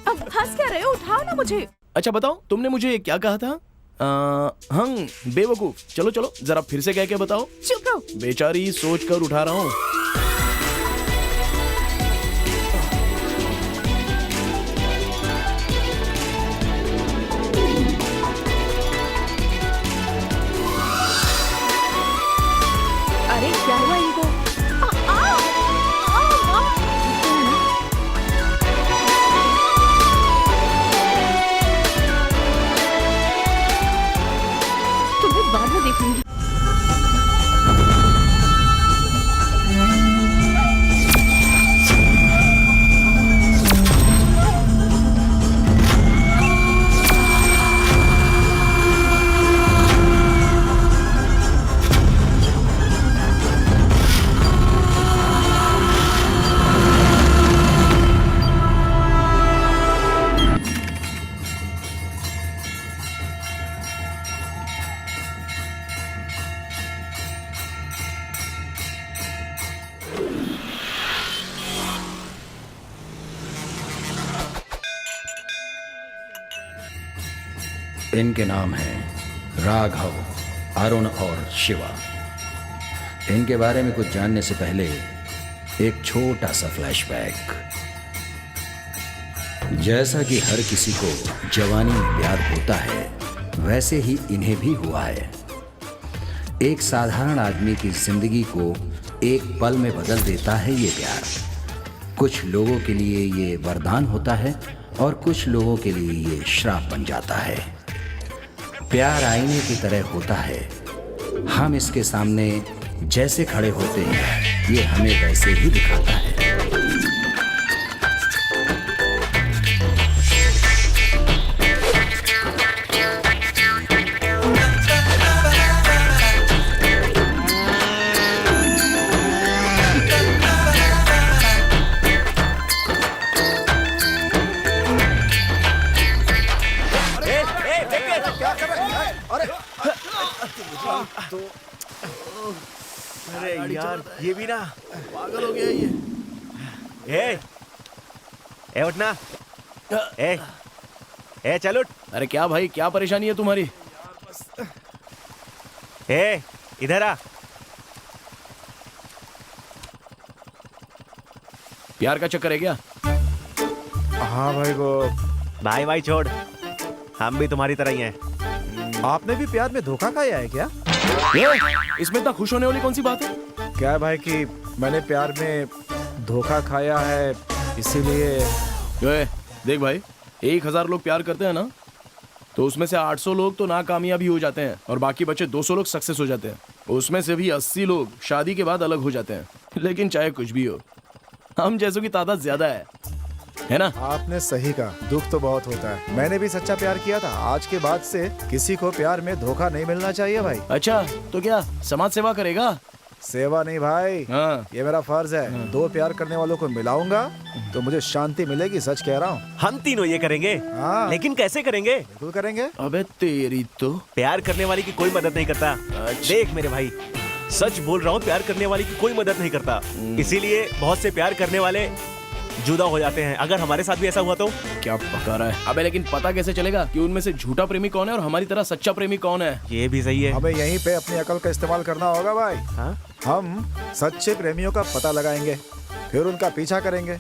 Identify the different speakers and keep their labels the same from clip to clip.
Speaker 1: अब हंस क्या रहे हो? उठाओ ना मुझे।
Speaker 2: अच्छा बताओ, तुमने मुझे क्या कहा था? बेवकूफ। चलो चलो, जरा फिर से कह के बताओ।
Speaker 1: चुप रहो।
Speaker 2: बेचारी सोच कर उठा रहा हूँ।
Speaker 1: अरे क्या हुआ इनको? तुम्हें बाद में देखूंगी।
Speaker 3: इनके नाम हैं राघव, अरुण और शिवा। इनके बारे में कुछ जानने से पहले एक छोटा सा फ्लैशबैक। जैसा कि हर किसी को जवानी में प्यार होता है, वैसे ही इन्हें भी हुआ है। एक साधारण आदमी की जिंदगी को एक पल में बदल देता है ये प्यार। कुछ लोगों के लिए ये वरदान होता है और कुछ लोगों के लिए ये श्राप बन जाता है। प्यार आईने की तरह होता है। हम इसके सामने जैसे खड़े होते हैं, ये हमें वैसे ही दिखाता है।
Speaker 4: अरे यार, ये भी ना
Speaker 2: पागल हो गया ये।
Speaker 4: ए उठना। ए चल उठ।
Speaker 2: अरे क्या भाई, क्या परेशानी है तुम्हारी?
Speaker 4: इधर आ।
Speaker 2: प्यार का चक्कर है क्या?
Speaker 5: हाँ भाई, वो
Speaker 4: भाई छोड़, हम भी तुम्हारी तरह ही हैं।
Speaker 5: आपने भी प्यार में धोखा खाया है क्या?
Speaker 2: इसमें इतना खुश होने वाली कौन सी बात है?
Speaker 5: क्या है भाई कि मैंने प्यार में धोखा खाया है, इसीलिए।
Speaker 2: देख भाई, 1000 लोग प्यार करते हैं ना, तो उसमें से 800 लोग तो नाकामयाबी हो जाते हैं और बाकी बचे 200 लोग सक्सेस हो जाते हैं। उसमें से भी 80 लोग शादी के बाद अलग हो जाते हैं। लेकिन चाहे कुछ भी हो, हम जैसों की तादाद ज्यादा है ना?
Speaker 5: आपने सही कहा, दुख तो बहुत होता है। मैंने भी सच्चा प्यार किया था। आज के बाद से किसी को प्यार में धोखा नहीं मिलना चाहिए भाई।
Speaker 2: अच्छा, तो क्या समाज सेवा करेगा?
Speaker 5: सेवा नहीं भाई,
Speaker 2: हाँ।
Speaker 5: ये मेरा फर्ज है। दो प्यार करने वालों को मिलाऊंगा तो मुझे शांति मिलेगी, सच कह रहा हूँ।
Speaker 4: हम तीनों ये करेंगे।
Speaker 5: हाँ।
Speaker 4: लेकिन कैसे करेंगे?
Speaker 5: बिल्कुल करेंगे।
Speaker 2: अबे तेरी तो।
Speaker 4: प्यार करने वाली की कोई मदद नहीं करता। देख मेरे भाई, सच बोल रहा हूँ, प्यार करने वाली की कोई मदद नहीं करता। इसीलिए बहुत से प्यार करने वाले जुदा हो जाते हैं। अगर हमारे साथ भी ऐसा हुआ तो?
Speaker 2: क्या पका रहा है? अबे लेकिन पता कैसे चलेगा कि उनमें से झूठा प्रेमी कौन है और हमारी तरह सच्चा प्रेमी कौन है?
Speaker 4: ये भी सही है।
Speaker 5: हमें यहीं पे अपनी अकल का इस्तेमाल करना होगा भाई।
Speaker 4: हाँ?
Speaker 5: हम सच्चे प्रेमियों का पता लगाएंगे, फिर उनका पीछा करेंगे,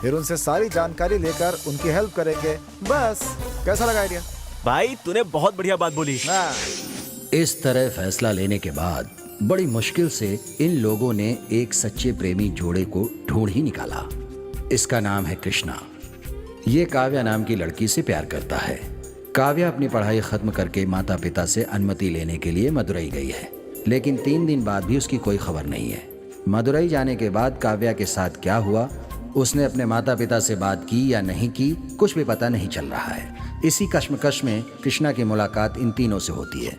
Speaker 5: फिर उनसे सारी जानकारी लेकर उनकी हेल्प करेंगे। बस, कैसा लगा आइडिया?
Speaker 4: भाई तूने बहुत बढ़िया बात बोली।
Speaker 3: इस तरह फैसला लेने के बाद बड़ी मुश्किल से इन लोगों ने एक सच्चे प्रेमी जोड़े को ढूंढ ही निकाला। इसका नाम है कृष्णा। ये काव्या नाम की लड़की से प्यार करता है। काव्या अपनी पढ़ाई खत्म करके माता पिता से अनुमति लेने के लिए मदुरई गई है, लेकिन 3 दिन बाद भी उसकी कोई खबर नहीं है। मदुरई जाने के बाद काव्या के साथ क्या हुआ, उसने अपने माता पिता से बात की या नहीं की, कुछ भी पता नहीं चल रहा है। इसी कश्मकश में कृष्णा की मुलाकात इन तीनों से होती है।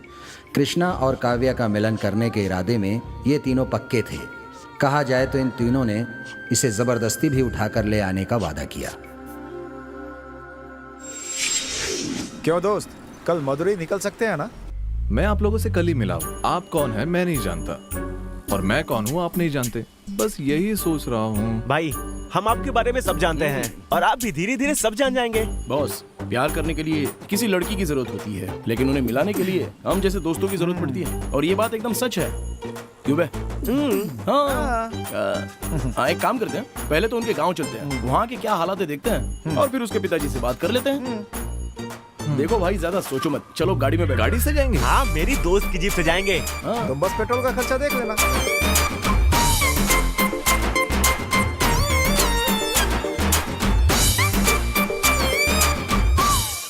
Speaker 3: कृष्णा और काव्या का मिलन करने के इरादे में ये तीनों पक्के थे। कहा जाए तो इन तीनों ने इसे जबरदस्ती भी उठाकर ले आने का वादा किया।
Speaker 5: क्यों दोस्त, कल मदुरई निकल सकते हैं ना?
Speaker 6: मैं आप लोगों से कल ही मिला हूँ। आप कौन है मैं नहीं जानता। और मैं कौन हूँ आप नहीं जानते। बस यही सोच रहा हूँ।
Speaker 4: भाई हम आपके बारे में सब जानते हैं और आप भी धीरे धीरे सब जान जाएंगे।
Speaker 2: बॉस, प्यार करने के लिए किसी लड़की की जरूरत होती है, लेकिन उन्हें मिलाने के लिए हम जैसे दोस्तों की जरूरत पड़ती है। और ये बात एकदम सच है। क्यों बे? हाँ, एक काम करते हैं, पहले तो उनके गांव चलते हैं, वहाँ के क्या हालात है देखते हैं, और फिर उसके पिताजी से बात कर लेते हैं। देखो भाई, ज्यादा सोचो मत, चलो गाड़ी में बैठो।
Speaker 6: गाड़ी से जाएंगे?
Speaker 4: हाँ, मेरी दोस्त की जीप से जाएंगे।
Speaker 2: हाँ।
Speaker 5: तुम बस पेट्रोल का खर्चा देख लेना।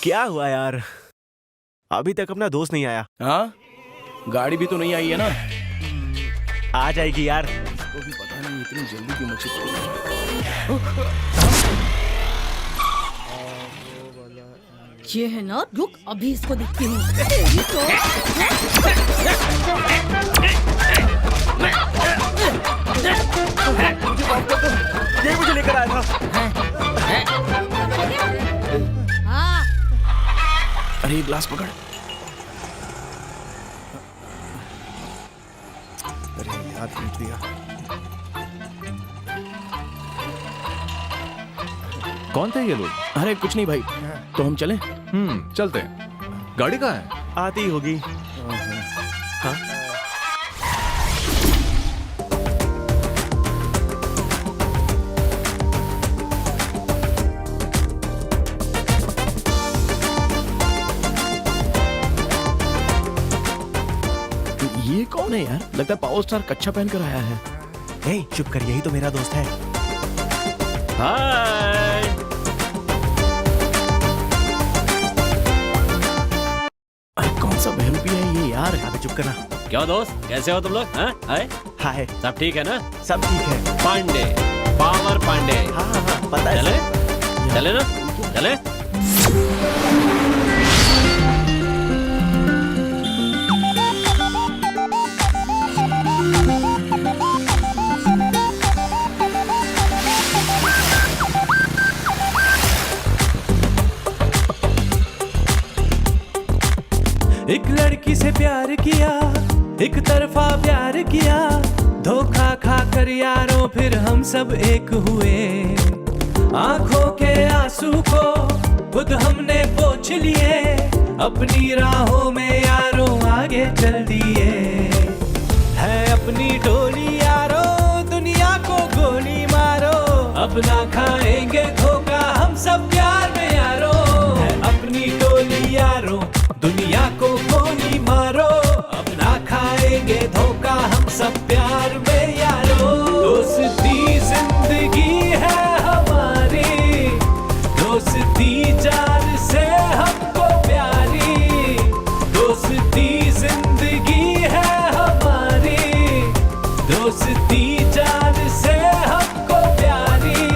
Speaker 4: क्या हुआ यार, अभी तक अपना दोस्त नहीं आया?
Speaker 2: हाँ, गाड़ी भी तो नहीं आई है ना।
Speaker 4: आ जाएगी यार।
Speaker 2: तो भी पता नहीं इतनी जल्दी क्यों मची।
Speaker 1: ये है ना, रुक अभी इसको दिखती हूँ। तेरी तो
Speaker 4: ये मुझे लेकर आया था।
Speaker 1: हाँ,
Speaker 2: अरे एक ग्लास पकड़।
Speaker 5: अरे यार, पीट दिया।
Speaker 6: कौन थे ये लोग?
Speaker 2: अरे कुछ नहीं भाई, तो हम चलें?
Speaker 6: चलते हैं। गाड़ी कहाँ है?
Speaker 4: आती होगी। हाँ?
Speaker 2: ये कौन है यार? लगता है पावर स्टार कच्छा पहन कर आया है।
Speaker 4: ए, चुप कर, यही तो मेरा दोस्त है। हाय।
Speaker 2: अरे कौन सा बहरूपिया है ये यार?
Speaker 4: अबे चुप करना।
Speaker 7: क्यों दोस्त, कैसे हो तुम लोग? हाँ आए,
Speaker 4: हाय।
Speaker 7: सब ठीक है ना?
Speaker 4: सब ठीक है।
Speaker 7: पांडे, पावर पांडे।
Speaker 4: हाँ हाँ हाँ, पता है।
Speaker 7: चले चले ना, चले।
Speaker 8: एक लड़की से प्यार किया, एक तरफा प्यार किया, धोखा खा कर यारों फिर हम सब एक हुए। आंखों के आंसू को खुद हमने पोंछ लिए, अपनी राहों में यारों आगे चल दिए। है अपनी टोली यारों, दुनिया को गोली मारो, अब ना खाएंगे धोखा हम सब प्यार में यारों। है अपनी टोली यारों, दुनिया को गोली मारो, अब ना खाएंगे धोखा हम सब प्यार में यारो। दोस्ती जिंदगी है हमारी, दोस्ती जान से हमको प्यारी। दोस्ती जिंदगी है हमारी, दोस्ती जान से हमको प्यारी।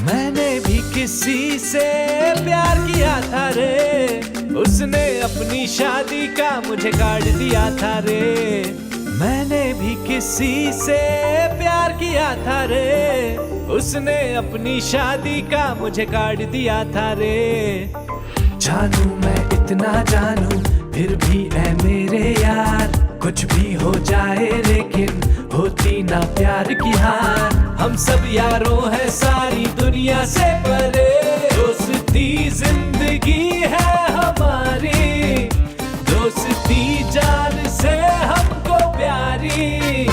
Speaker 8: मैंने भी किसी से प्यार किया था रे, उसने अपनी शादी का मुझे कार्ड दिया था रे। मैंने भी किसी से प्यार किया था रे, उसने अपनी शादी का मुझे कार्ड दिया था रे। जानू मैं इतना जानू, फिर भी है मेरे यार, कुछ भी हो जाए लेकिन होती ना प्यार की हार। हम सब यारों हैं सारी दुनिया से परे, दोस्ती जिंदगी है हमारी, दोस्ती जान से हमको प्यारी।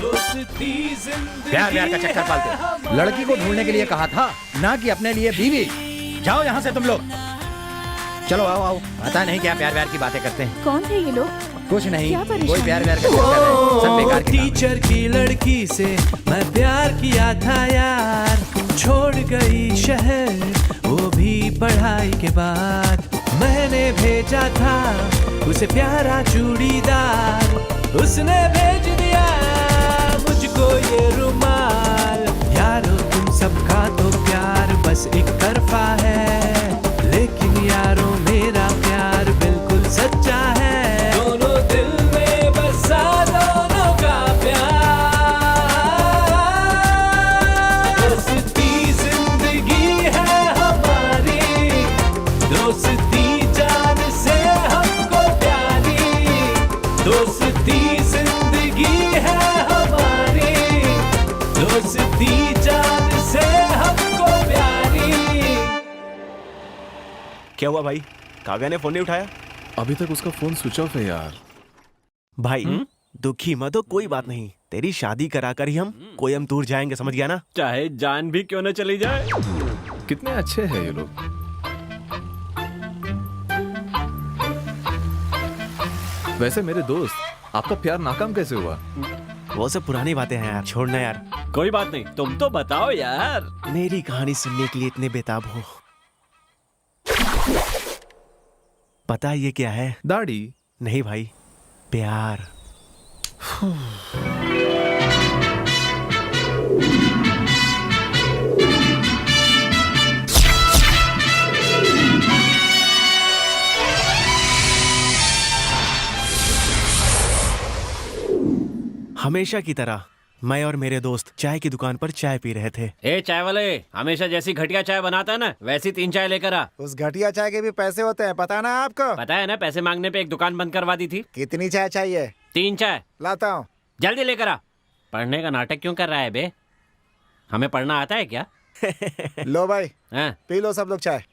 Speaker 8: दोस्ती जिंदगी
Speaker 3: प्यार प्यार का चक्कर पालते, लड़की को ढूंढने के लिए कहा था, ना कि अपने लिए बीवी। जाओ यहाँ से तुम लोग, चलो आओ आओ। पता नहीं क्या प्यार प्यार की बातें करते हैं।
Speaker 1: कौन थे ये लोग?
Speaker 3: कुछ नहीं,
Speaker 1: क्या परेशानी?
Speaker 3: कोई प्यार व्यार का चक्कर है, सब बेकार के काम है।
Speaker 8: टीचर की लड़की से मैं प्यार किया था यार, छोड़ गई शहर वो भी पढ़ाई के बाद। मैंने भेजा था उसे प्यारा चूड़ीदार, उसने भेज दिया मुझको ये रुमाल। यारो तुम सबका तो प्यार बस एक तरफा है, लेकिन यारों मेरा
Speaker 4: क्या हुआ भाई? काव्या ने फोन नहीं उठाया?
Speaker 6: अभी तक उसका फोन स्विच ऑफ है यार।
Speaker 4: भाई दुखी मत हो, कोई बात नहीं। तेरी शादी कराकर ही हम कोयम्बतूर जाएंगे, समझ गया ना?
Speaker 7: चाहे जान भी क्यों न चली जाए।
Speaker 6: कितने अच्छे हैं ये लोग। वैसे मेरे दोस्त, आपका प्यार नाकाम कैसे हुआ?
Speaker 4: वो सब पुरानी बातें हैं यार, छोड़ना यार।
Speaker 7: कोई बात नहीं, तुम तो बताओ यार।
Speaker 4: मेरी कहानी सुनने के लिए इतने बेताब हो। पता है ये क्या है?
Speaker 6: दाढ़ी?
Speaker 4: नहीं भाई, प्यार। हमेशा की तरह मैं और मेरे दोस्त चाय की दुकान पर चाय पी रहे थे।
Speaker 7: ए चाय वाले, हमेशा जैसी घटिया चाय बनाता है ना, वैसी 3 चाय लेकर आ।
Speaker 5: उस घटिया चाय के भी पैसे होते हैं, पता ना आपको?
Speaker 7: पता है ना, पैसे मांगने पे एक दुकान बंद करवा दी थी।
Speaker 5: कितनी चाय चाहिए?
Speaker 7: 3 चाय
Speaker 5: लाता हूँ।
Speaker 7: जल्दी लेकर आ। पढ़ने का नाटक क्यों कर रहा है बे? हमें पढ़ना आता है क्या?
Speaker 5: लो भाई,
Speaker 7: हाँ?
Speaker 5: पी लो सब लोग चाय।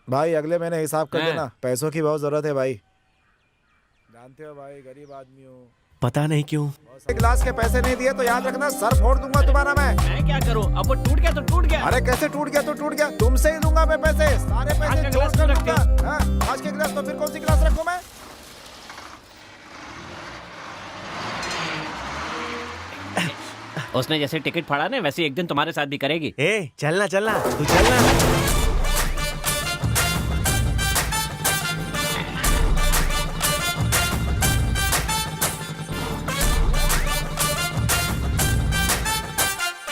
Speaker 5: भाई अगले महीने हिसाब कर
Speaker 7: हाँ।
Speaker 5: देना, पैसों की बहुत जरूरत है भाई। जानते हो भाई, गरीब आदमी हूँ।
Speaker 4: पता नहीं क्यों।
Speaker 5: एक गिलास के पैसे नहीं दिए तो याद रखना, सर फोड़ दूंगा तुम्हारा मैं।
Speaker 7: मैं क्या करूं? अब वो टूट गया तो टूट गया।
Speaker 5: अरे कैसे टूट गया तो टूट गया, तुमसे ही दूंगा मैं पैसे, सारे
Speaker 7: आज
Speaker 5: पैसे
Speaker 7: का
Speaker 5: जोड़
Speaker 7: गिलास
Speaker 5: कर
Speaker 7: रख
Speaker 5: दूंगा। हाँ, आज के गिलास तो फिर कौन सी गिलास रखूं मैं?
Speaker 7: उसने जैसे टिकट फाड़ा ना, वैसे एक दिन तुम्हारे साथ भी करेगी।
Speaker 4: ए चलना चलना, तू चलना।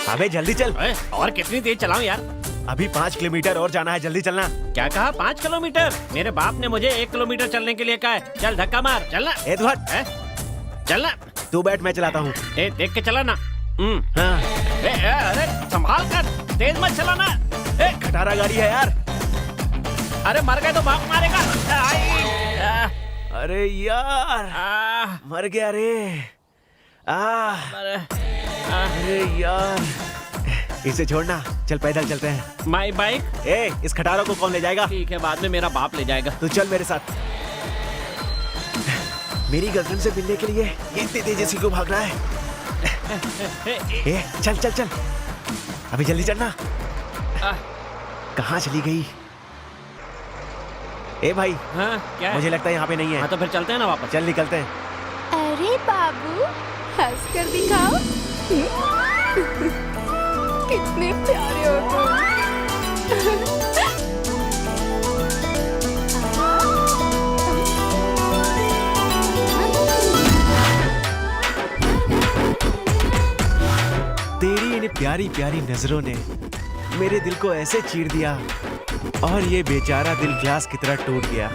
Speaker 4: अबे जल्दी चल।
Speaker 7: और कितनी तेज चलाऊं यार?
Speaker 4: अभी 5 किलोमीटर और जाना है, जल्दी चलना।
Speaker 7: क्या कहा? 5 किलोमीटर? मेरे बाप ने मुझे 1 किलोमीटर चलने के लिए कहा है। चल धक्का मार, चलना।
Speaker 4: ए तू हट।
Speaker 7: चलना।
Speaker 4: तू बैठ, मैं चलाता हूँ।
Speaker 7: ए देख के चला ना।
Speaker 4: हाँ।
Speaker 7: अरे संभाल कर, तेज मत चलाना।
Speaker 4: खटारा गाड़ी है यार।
Speaker 7: अरे मर गए तो बाप मारेगा।
Speaker 4: अरे यार, मर गया रे। अरे यार, इसे छोड़ना, चल पैदल चलते हैं।
Speaker 7: My bike?
Speaker 4: ए, इस खटारा को कौन ले जाएगा?
Speaker 7: ठीक है, बाद में मेरा बाप ले जाएगा।
Speaker 4: तू चल मेरे साथ। मेरी गर्लफ्रेंड से मिलने के लिए इतनी तेजी से क्यों भाग रहा है? ए, चल चल चल, अभी जल्दी चलना। कहाँ चली गई? ए भाई,
Speaker 7: हाँ, क्या है?
Speaker 4: मुझे लगता है यहाँ पे नहीं है।
Speaker 7: हाँ तो फिर चलते हैं ना वापस।
Speaker 4: चल निकलते हैं।
Speaker 9: अरे बाबू, हंस कर दिखाओ। कितने प्यारे हो तुम।
Speaker 4: तेरी इन प्यारी प्यारी नजरों ने मेरे दिल को ऐसे चीर दिया, और ये बेचारा दिल ग्लास की तरह टूट गया।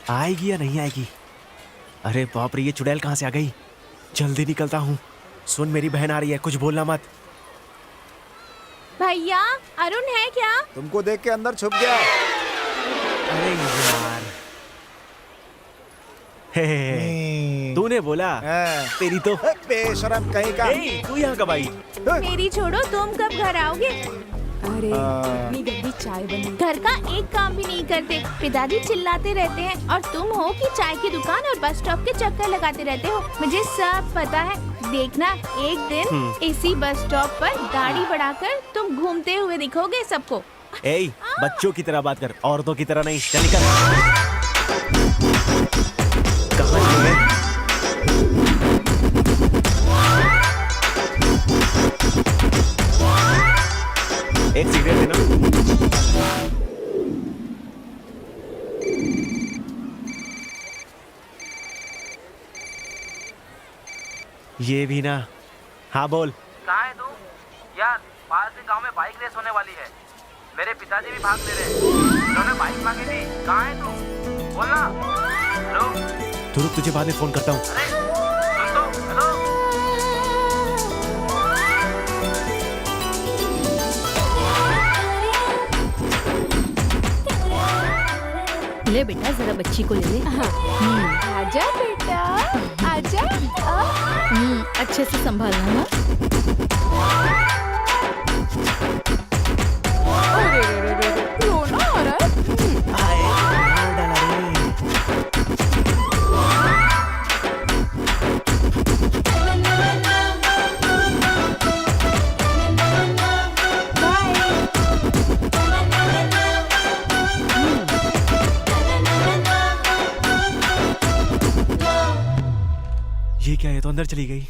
Speaker 4: आएगी या नहीं आएगी? अरे बाप रे, ये चुड़ैल कहाँ से आ गई? जल्दी निकलता हूँ। सुन, मेरी बहन आ रही है, कुछ बोलना मत।
Speaker 9: भैया, अरुण है क्या?
Speaker 5: तुमको देख के अंदर छुप गया।
Speaker 4: अरे यार, तूने बोला। तेरी तो
Speaker 5: बेशरम कहीं का।
Speaker 4: तू यहाँ कब आई?
Speaker 9: मेरी छोड़ो, तुम कब घर आओगे? अरे इतनी गंदी चाय बनी, घर का एक काम भी नहीं करते। पिताजी चिल्लाते रहते हैं और तुम हो कि चाय की दुकान और बस स्टॉप के चक्कर लगाते रहते हो। मुझे सब पता है। देखना, एक दिन इसी बस स्टॉप पर गाड़ी बढ़ाकर तुम घूमते हुए दिखोगे सबको।
Speaker 4: ए, बच्चों की तरह बात कर, औरतों की तरह नहीं। चल निकल। कहाँ चले गए? एक सिगरेट देना। ये भी ना। हाँ बोल।
Speaker 10: कहाँ है तू? यार, पास के गांव में बाइक रेस होने वाली है। मेरे पिताजी भी भाग ले रहे हैं। उन्होंने बाइक मांगी थी। कहाँ है तू? बोलना। हेलो?
Speaker 4: तू रुक, तुझे बाद में फोन करता हूँ।
Speaker 10: अरे सुन तो। हेलो?
Speaker 1: ले बेटा, जरा बच्ची को ले ले।
Speaker 9: आजा बेटा, आजा।
Speaker 1: अच्छे से संभालना ना।
Speaker 9: रोना आ रहा है।
Speaker 4: ये क्या है, तो अंदर चली गई।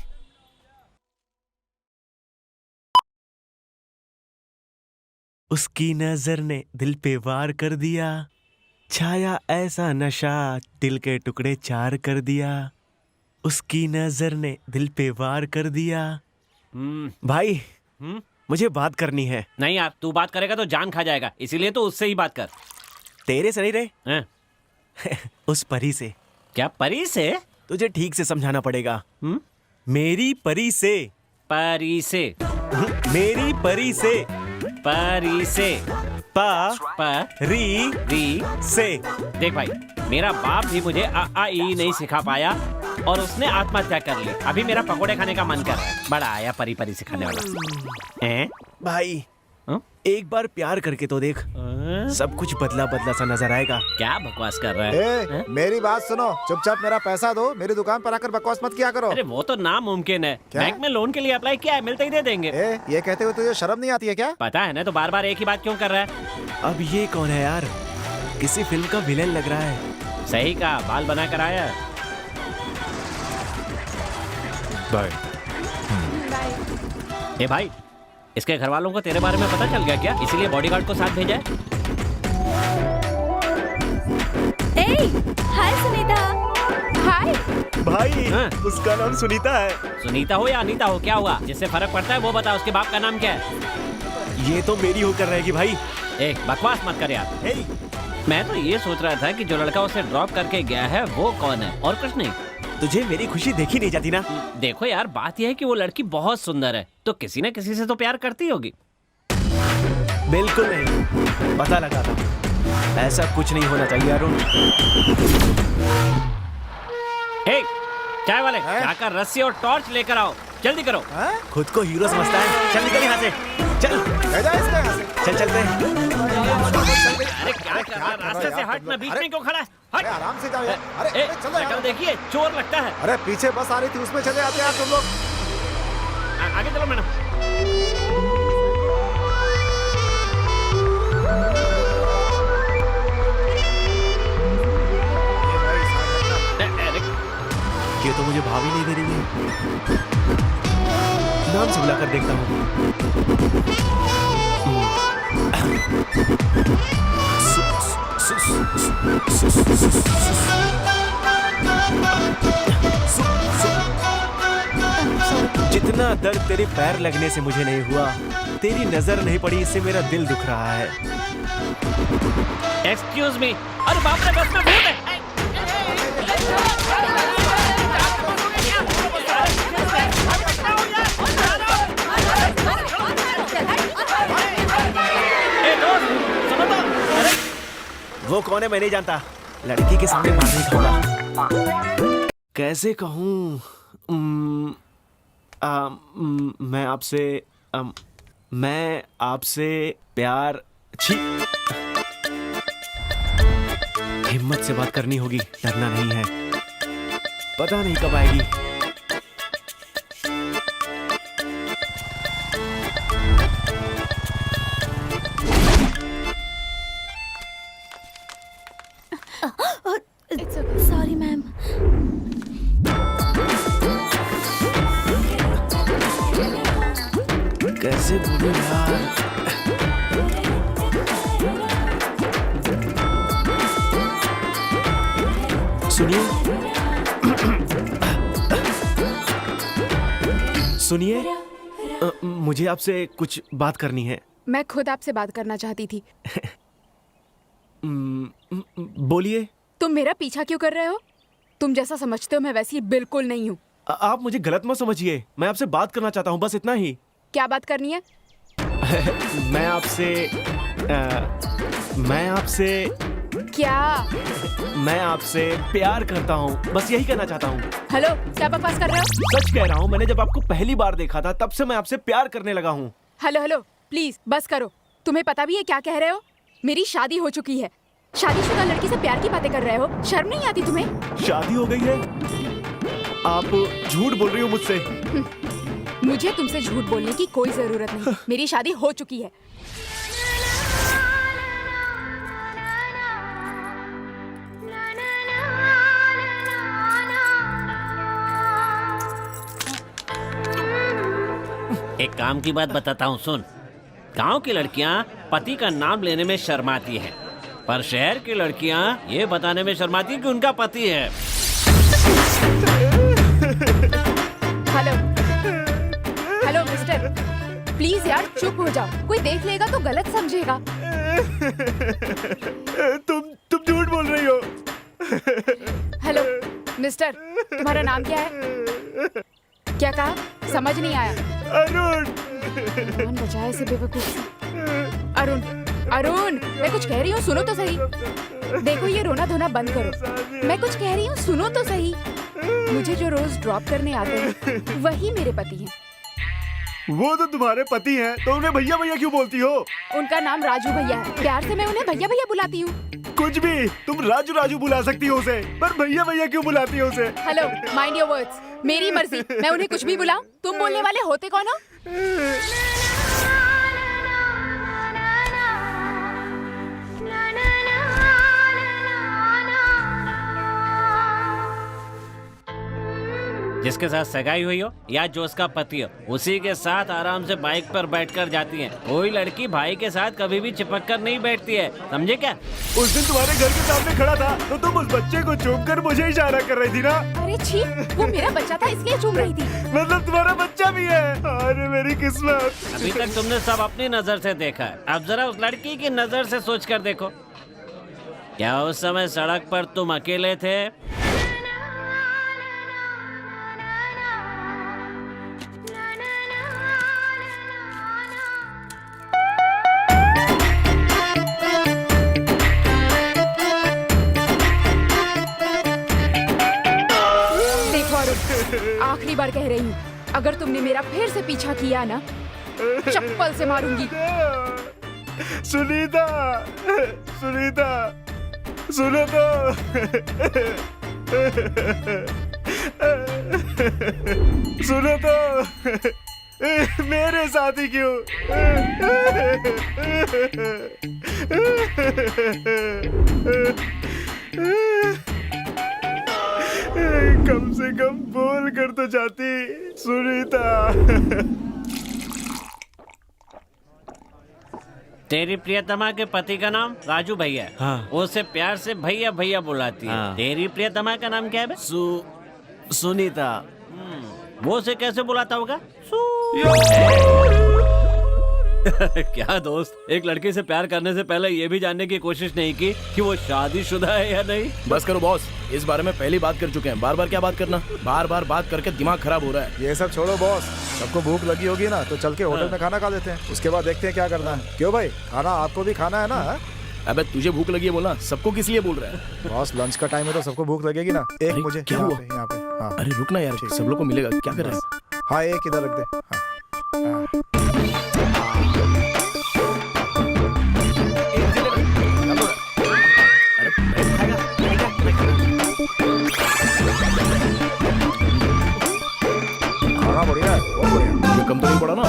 Speaker 4: उसकी नजर ने दिल पे वार कर दिया, छाया ऐसा नशा दिल के टुकड़े चार कर दिया। उसकी नजर ने दिल पे वार कर दिया। भाई मुझे बात करनी है।
Speaker 7: नहीं यार, तू बात करेगा तो जान खा जाएगा, इसीलिए तो उससे ही बात कर।
Speaker 4: तेरे से नहीं रे,
Speaker 7: हैं?
Speaker 4: उस परी से।
Speaker 7: क्या परी से?
Speaker 4: तुझे ठीक से समझाना पड़ेगा। मेरी परी से।
Speaker 7: परी से।
Speaker 4: मेरी परी से।
Speaker 7: परी से।
Speaker 4: री से।
Speaker 7: देख भाई, मेरा बाप भी मुझे आ आ ई नहीं सिखा पाया और उसने आत्महत्या कर ली। अभी मेरा पकोड़े खाने का मन कर रहा है। बड़ा आया परी परी सिखाने वाला। हैं?
Speaker 4: भाई एक बार प्यार करके तो देख, सब कुछ बदला बदला सा नजर आएगा।
Speaker 7: क्या बकवास कर रहा है?
Speaker 5: मेरी बात सुनो, चुपचाप मेरा पैसा दो, मेरी दुकान पर आकर बकवास मत किया करो।
Speaker 7: अरे वो तो नामुमकिन है। बैंक में लोन के लिए अप्लाई किया है, मिलते ही दे देंगे।
Speaker 5: ये कहते हुए तुझे शर्म नहीं आती है क्या?
Speaker 7: पता है ना, तो बार बार एक ही बात क्यों कर रहा है?
Speaker 4: अब ये कौन है यार? किसी फिल्म का विलेन लग रहा है।
Speaker 7: सही कहा, बाल बना कर आया।
Speaker 6: बाय।
Speaker 7: ए भाई, इसके घर वालों को तेरे बारे में पता चल गया क्या? इसीलिए बॉडीगार्ड को साथ भेजा है।
Speaker 9: हाय सुनीता। हाय
Speaker 4: भाई
Speaker 7: हाँ।
Speaker 4: उसका नाम सुनीता है।
Speaker 7: सुनीता हो या अनीता हो, क्या हुआ? जिससे फर्क पड़ता है वो बता, उसके बाप का नाम क्या है?
Speaker 4: ये तो मेरी होकर रहेगी भाई।
Speaker 7: एक बकवास मत कर यार। मैं तो ये सोच रहा था कि जो लड़का उसे ड्रॉप करके गया है वो कौन है, और कुछ नहीं।
Speaker 4: तुझे मेरी खुशी देखी नहीं जाती ना?
Speaker 7: देखो यार, बात यह है कि वो लड़की बहुत सुंदर है, तो किसी न किसी से तो प्यार करती होगी।
Speaker 4: बिल्कुल नहीं, पता लगा था। ऐसा कुछ नहीं होना चाहिए अरुण।
Speaker 7: हे, चाय वाले, जाकर रस्सी और टॉर्च लेकर आओ, जल्दी करो।
Speaker 4: खुद को हीरो समझता है। चल निकल यहाँ से, चल चल चलते हैं।
Speaker 7: अरे क्या कर रहा है? रास्ते से हट ना, बीच में क्यों खड़ा है? हट।
Speaker 5: आराम से जाओ यार। अरे
Speaker 7: ए,
Speaker 5: चलो
Speaker 7: शक्ल देखिए, चोर लगता है।
Speaker 5: अरे पीछे बस आ रही थी, उसमें चले आते यार तुम लोग।
Speaker 7: आगे चलो मैडम।
Speaker 4: ये तो मुझे भाव ही नहीं दे रही है। नाम से बुलाकर देखता हूँ। जितना दर्द तेरे पैर लगने से मुझे नहीं हुआ, तेरी नजर नहीं पड़ी इससे मेरा दिल दुख रहा है।
Speaker 7: Excuse me. अरे बाप रे, बस में भूत है।
Speaker 4: वो कौन है मैं नहीं जानता, लड़की के सामने मार नहीं खाऊंगा। कैसे कहूँ? मैं आपसे प्यार। छी, हिम्मत से बात करनी होगी, डरना नहीं है। पता नहीं कब आएगी।
Speaker 9: Sorry ma'am.
Speaker 4: कैसे बोलूं यार? सुनिए सुनिए, मुझे आपसे कुछ बात करनी है।
Speaker 11: मैं खुद आपसे बात करना चाहती थी।
Speaker 4: बोलिए।
Speaker 11: तुम मेरा पीछा क्यों कर रहे हो? तुम जैसा समझते हो मैं वैसी बिल्कुल नहीं हूँ।
Speaker 4: आप मुझे गलत मत समझिए, मैं आपसे बात करना चाहता हूँ, बस इतना ही।
Speaker 11: क्या बात करनी है?
Speaker 4: मैं आपसे
Speaker 11: क्या?
Speaker 4: मैं आपसे प्यार करता हूँ, बस यही कहना चाहता हूँ।
Speaker 11: हेलो, क्या बकवास कर रहे हो?
Speaker 4: सच कह रहा हूँ, मैंने जब आपको पहली बार देखा था तब से मैं आपसे प्यार करने लगा हूँ।
Speaker 11: हेलो हेलो, प्लीज बस करो। तुम्हें पता भी है क्या कह रहे हो? मेरी शादी हो चुकी है। शादीशुदा लड़की से प्यार की बातें कर रहे हो? शर्म नहीं आती तुम्हें?
Speaker 4: शादी हो गई है? आप झूठ बोल रही हो मुझसे।
Speaker 11: मुझे तुमसे झूठ बोलने की कोई जरूरत नहीं। मेरी शादी हो चुकी है।
Speaker 7: एक काम की बात बताता हूँ, सुन। गांव की लड़कियां पति का नाम लेने में शर्माती हैं, पर शहर की लड़कियां ये बताने में शर्माती हैं कि उनका पति है।
Speaker 11: हेलो हेलो मिस्टर, प्लीज यार चुप हो जाओ। कोई देख लेगा तो गलत समझेगा।
Speaker 4: तुम झूठ बोल रही हो।
Speaker 11: हेलो मिस्टर, तुम्हारा नाम क्या है? क्या कहा? समझ नहीं आया।
Speaker 4: अरुण।
Speaker 11: कौन बचाया इसे बेवकूफ से? अरुण, अरुण, मैं कुछ कह रही हूँ, सुनो तो सही। देखो ये रोना धोना बंद करो। मैं कुछ कह रही हूँ, सुनो तो सही। मुझे जो रोज ड्रॉप करने आते हैं वही मेरे पति हैं।
Speaker 4: वो तो तुम्हारे पति हैं, तो उन्हें भैया भैया क्यों बोलती हो?
Speaker 11: उनका नाम राजू भैया है। प्यार से मैं उन्हें भैया भैया बुलाती हूँ।
Speaker 4: कुछ भी, तुम राजू राजू बुला सकती हो उसे, पर भैया भैया क्यों बुलाती हो उसे?
Speaker 11: Hello, mind your words. मेरी मर्जी, मैं उन्हें कुछ भी बुलाऊं। तुम बोलने वाले होते कौन हो?
Speaker 7: जिसके साथ सगाई हुई हो या जो उसका पति हो, उसी के साथ आराम से बाइक पर बैठकर जाती है। कोई लड़की भाई के साथ कभी भी चिपक कर नहीं बैठती है, समझे क्या?
Speaker 4: उस दिन तुम्हारे घर के सामने खड़ा था तो तुम उस बच्चे को चूम कर मुझे इशारा कर रही थी ना?
Speaker 11: अरे छी, वो मेरा बच्चा था इसलिए चूम रही थी।
Speaker 4: मतलब तुम्हारा बच्चा भी है? अरे मेरी किस्मत।
Speaker 7: अभी तक तुमने सब अपनी नजर से देखा है, अब जरा उस लड़की की नजर से सोच कर देखो। क्या उस समय सड़क पर तुम अकेले थे?
Speaker 11: आखिरी बार कह रही हूँ, अगर तुमने मेरा फिर से पीछा किया ना, चप्पल से मारूंगी।
Speaker 4: सुनीता, सुनीता, सुनो तो। सुनो तो, मेरे साथ ही क्यों? कम से कम बोल कर तो जाती, सुनीता।
Speaker 7: तेरी प्रियतमा के पति का नाम राजू भैया है।
Speaker 4: हाँ।
Speaker 7: वो उसे प्यार से भैया भैया बुलाती है।
Speaker 4: हाँ।
Speaker 7: तेरी प्रियतमा का नाम क्या है बे?
Speaker 4: सुनीता।
Speaker 7: वो उसे कैसे बुलाता होगा? क्या दोस्त, एक लड़की से प्यार करने से पहले ये भी जानने की कोशिश नहीं की कि वो शादीशुदा है या नहीं?
Speaker 2: बस करो बॉस, इस बारे में पहली बात कर चुके हैं। बार बार क्या बात करना? बार बार बात करके दिमाग खराब हो रहा है।
Speaker 5: ये सब छोड़ो बॉस, सबको भूख लगी होगी ना, तो चल के होटल में खाना खा लेते हैं, उसके बाद देखते हैं क्या करना है। क्यों भाई, खाना आपको भी खाना है ना?
Speaker 2: अबे तुझे भूख लगी है बोलना, सबको किस लिए बोल रहा है?
Speaker 5: बॉस लंच का टाइम है तो सबको भूख लगेगी ना। एक
Speaker 2: अरे,
Speaker 5: मुझे
Speaker 2: क्या
Speaker 5: यहाँ
Speaker 2: हुआ?
Speaker 5: पे, यहाँ पे। हाँ
Speaker 2: अरे रुक ना यार, सब लोग को मिलेगा, क्या कर रहा है?
Speaker 5: हाँ, एक इधर रख दे। हाँ। खाना बढ़िया है, बहुत बढ़िया।
Speaker 2: ये कम तो नहीं पड़ा ना?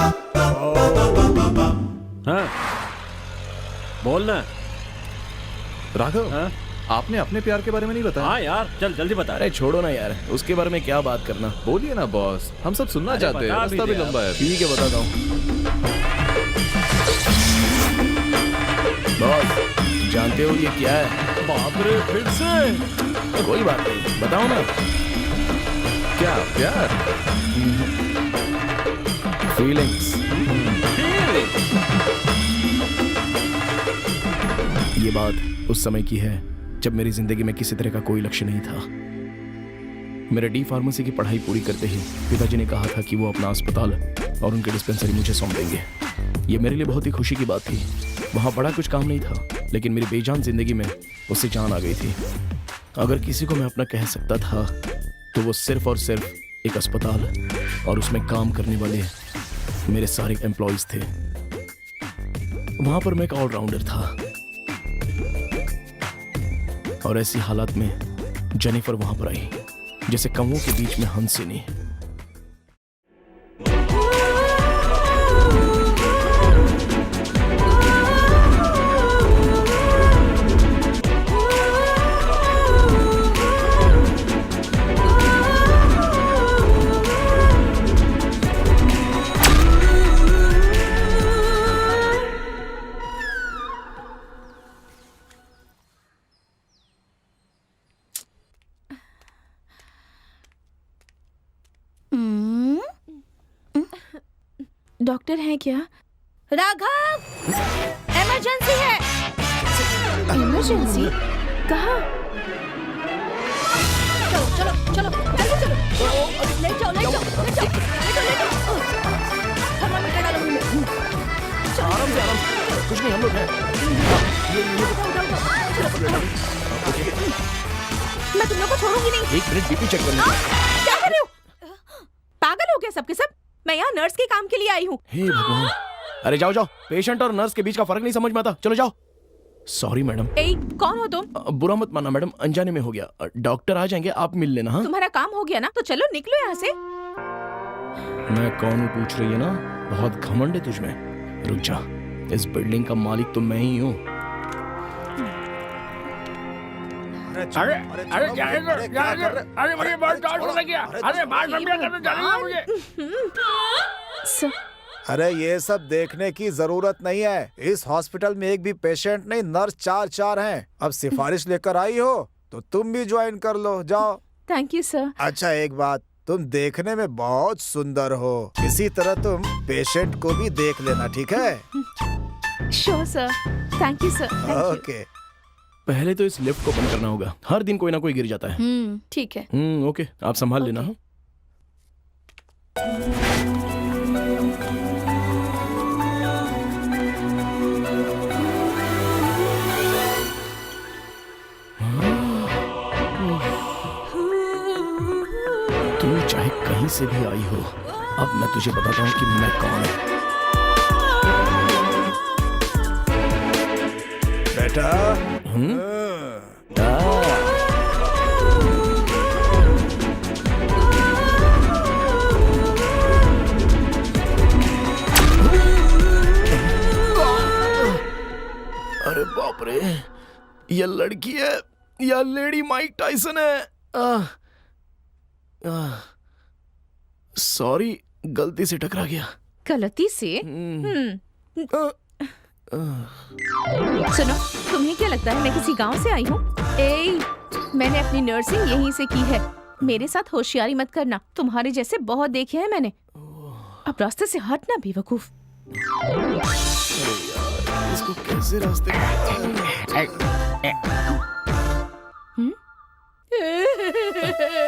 Speaker 7: हाँ, बोलना।
Speaker 6: राघव,
Speaker 7: हाँ?
Speaker 6: आपने अपने प्यार के बारे में नहीं बताया?
Speaker 7: हाँ यार, चल जल्दी बता।
Speaker 2: अरे छोड़ो ना यार, उसके बारे में क्या बात करना।
Speaker 6: बोलिए ना बॉस, हम सब सुनना
Speaker 7: अरे
Speaker 6: चाहते हैं,
Speaker 7: बता भी
Speaker 6: रास्ता भी
Speaker 7: दे
Speaker 6: लंबा है।
Speaker 2: ठीक है बताता हूँ। बॉस जानते हो ये क्या है?
Speaker 7: बाप रे, फिर से?
Speaker 2: कोई बात नहीं, बताओ ना।
Speaker 6: क्या प्यार?
Speaker 2: फीलिंग्स। ये बात उस समय की है जब मेरी जिंदगी में किसी तरह का कोई लक्ष्य नहीं था। मेरे डी फार्मेसी की पढ़ाई पूरी करते ही पिताजी ने कहा था कि वो अपना अस्पताल और उनकी डिस्पेंसरी मुझे सौंप देंगे। ये मेरे लिए बहुत ही खुशी की बात थी। वहाँ बड़ा कुछ काम नहीं था, लेकिन मेरी बेजान जिंदगी में उससे जान आ गई थी। अगर किसी को मैं अपना कह सकता था तो वो सिर्फ और सिर्फ एक अस्पताल और उसमें काम करने वाले मेरे सारे एम्प्लॉइज थे। वहां पर मैं एक ऑलराउंडर था और ऐसी हालात में जेनिफर वहां पर आई जैसे कौवों के बीच में हंसिनी।
Speaker 9: डॉक्टर है क्या? राघव, इमरजेंसी है। इमरजेंसी? कहाँ? चलो चलो चलो जल्दी चलो। ले जाओ ले जाओ ले जाओ ले जाओ। थर्मामीटर डालो मुंह में।
Speaker 2: आराम से आराम से, कुछ नहीं, हम लोग हैं।
Speaker 9: मैं तुम लोग को छोड़ूंगी नहीं।
Speaker 2: एक मिनट, बीपी चेक करना।
Speaker 9: क्या कर रहे हो? पागल हो गया सबके सब? मैं यहाँ नर्स के काम के लिए आई हूँ।
Speaker 2: हे भगवान, अरे जाओ जाओ, पेशेंट और नर्स के बीच का फर्क नहीं समझ में आता, चलो जाओ। Sorry madam.
Speaker 9: ए, कौन हो तुम?
Speaker 2: बुरा मत मानना मैडम, अनजाने में हो गया। डॉक्टर आ जाएंगे, आप मिल लेना। हाँ,
Speaker 9: तुम्हारा काम हो गया ना, तो चलो निकलो यहाँ से।
Speaker 2: मैं कौन हूँ पूछ रही है ना? बहुत घमंड है तुझमें। रुक जा, इस बिल्डिंग का मालिक तो मैं ही हूँ।
Speaker 5: अरे अरे
Speaker 7: अरे मुझे बहुत डर हो गया। अरे बात समझा कर जाने मुझे।
Speaker 5: अरे ये सब देखने की जरूरत नहीं है। इस हॉस्पिटल में एक भी पेशेंट नहीं, नर्स 4 हैं। अब सिफारिश लेकर आई हो तो तुम भी ज्वाइन कर लो, जाओ।
Speaker 9: Thank you sir.
Speaker 5: अच्छा एक बात, तुम देखने में बहुत सुंदर हो, इसी तरह तुम पेशेंट को भी देख लेना, ठीक है?
Speaker 9: Sure sir, thank you sir.
Speaker 5: Okay.
Speaker 2: पहले तो इस लिफ्ट को बंद करना होगा, हर दिन कोई ना कोई गिर जाता है।
Speaker 9: ठीक है।
Speaker 2: ओके, आप संभाल लेना। तू चाहे कहीं से भी आई हो, अब मैं तुझे बताता हूँ कि मैं कौन हूँ।
Speaker 5: बेटा,
Speaker 2: अरे बाप रे, ये लड़की है या लेडी माइक टाइसन है? सॉरी, गलती से टकरा गया।
Speaker 9: गलती से? सुनो, तुम्हें क्या लगता है मैं किसी गांव से आई हूँ? मैंने अपनी नर्सिंग यहीं से की है। मेरे साथ होशियारी मत करना, तुम्हारे जैसे बहुत देखे हैं मैंने। अब रास्ते से हटना बेवकूफ।
Speaker 2: इसको कैसे रास्ते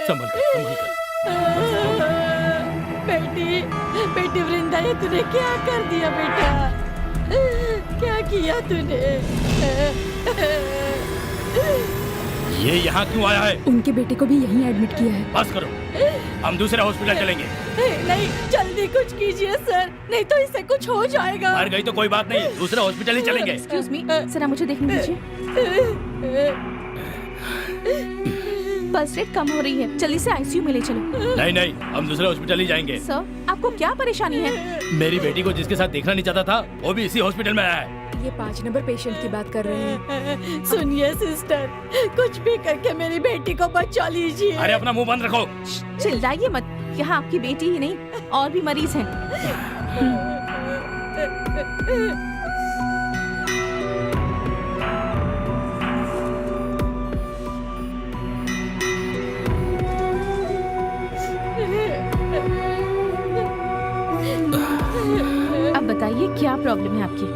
Speaker 2: संभल कर।
Speaker 1: बेटी वृंदा, ये तूने क्या कर दिया बेटा? क्या किया तूने?
Speaker 7: ये यहाँ क्यों आया है?
Speaker 11: उनके बेटे को भी यहीं एडमिट किया है।
Speaker 7: बस करो, हम दूसरे हॉस्पिटल चलेंगे।
Speaker 1: नहीं, जल्दी कुछ कीजिए सर, नहीं तो इससे कुछ हो जाएगा।
Speaker 7: मर गई तो कोई बात नहीं, दूसरे हॉस्पिटल ही चलेंगे।
Speaker 9: एक्सक्यूज मी, जरा मुझे देखने दीजिए। पल्स रेट कम हो रही है, जल्दी से आईसीयू में ले चलो।
Speaker 7: नहीं, हम दूसरे हॉस्पिटल ही जाएंगे।
Speaker 9: सर, आपको क्या परेशानी है?
Speaker 7: मेरी बेटी को जिसके साथ देखना नहीं चाहता था, वो भी इसी हॉस्पिटल में आया है।
Speaker 11: ये 5 नंबर पेशेंट की बात कर रहे हैं।
Speaker 1: सुनिए सिस्टर, कुछ भी करके मेरी बेटी को बचा लीजिए।
Speaker 7: अरे अपना मुंह बंद रखो।
Speaker 9: चिल्लाइए मत, यहाँ आपकी बेटी ही नहीं और भी मरीज हैं। अब बताइए क्या प्रॉब्लम है आपकी?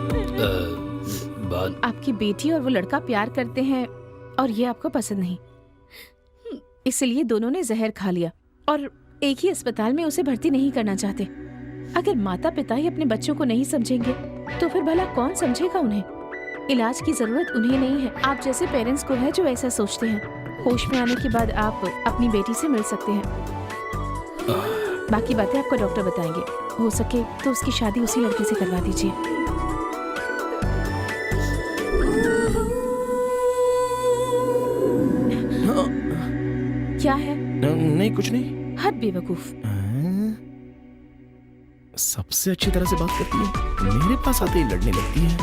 Speaker 9: आपकी बेटी और वो लड़का प्यार करते हैं और ये आपको पसंद नहीं, इसलिए दोनों ने जहर खा लिया और एक ही अस्पताल में उसे भर्ती नहीं करना चाहते। अगर माता पिता ही अपने बच्चों को नहीं समझेंगे तो फिर भला कौन समझेगा उन्हें? इलाज की जरूरत उन्हें नहीं है, आप जैसे पेरेंट्स को है जो ऐसा सोचते हैं। होश में आने के बाद आप अपनी बेटी से मिल सकते हैं। बाकी बातें आपको डॉक्टर बताएंगे। हो सके तो उसकी शादी उसी लड़के से करवा दीजिए। क्या है?
Speaker 2: नहीं कुछ नहीं।
Speaker 9: हद बेवकूफ।
Speaker 2: सबसे अच्छी तरह से बात करती है, मेरे पास आते ही लड़ने लगती है।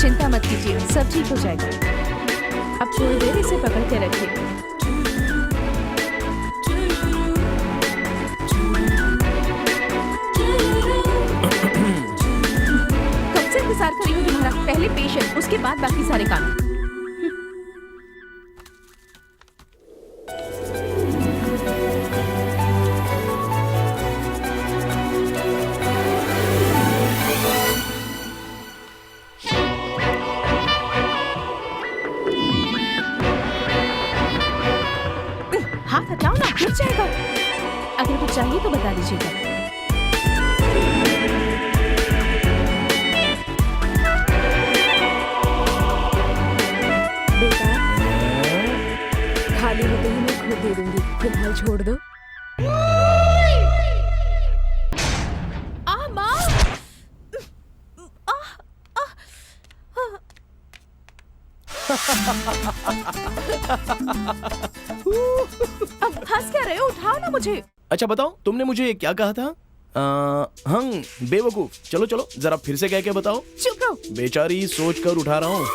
Speaker 9: चिंता मत कीजिए, सब ठीक हो जाएगा। अब थोड़ी देर इसे पकड़ के रखिए। कब से इंतजार कर रही हूँ तुम्हारा। पहले पेशेंट, उसके बाद बाकी सारे काम। हाथ हटाओ ना, गिर जाएगा। अगर कुछ चाहिए तो बता दीजिएगा।
Speaker 11: बेटा, खाली होते ही मैं खुद दे दूंगी, फिलहाल छोड़ दो।
Speaker 9: माँ। अब हंस क्या रहे हो? उठाओ ना मुझे।
Speaker 2: अच्छा बताओ, तुमने मुझे क्या कहा था? बेवकूफ। चलो चलो जरा फिर से कह के बताओ।
Speaker 9: चुप रहो।
Speaker 2: बेचारी सोच कर उठा रहा हूँ।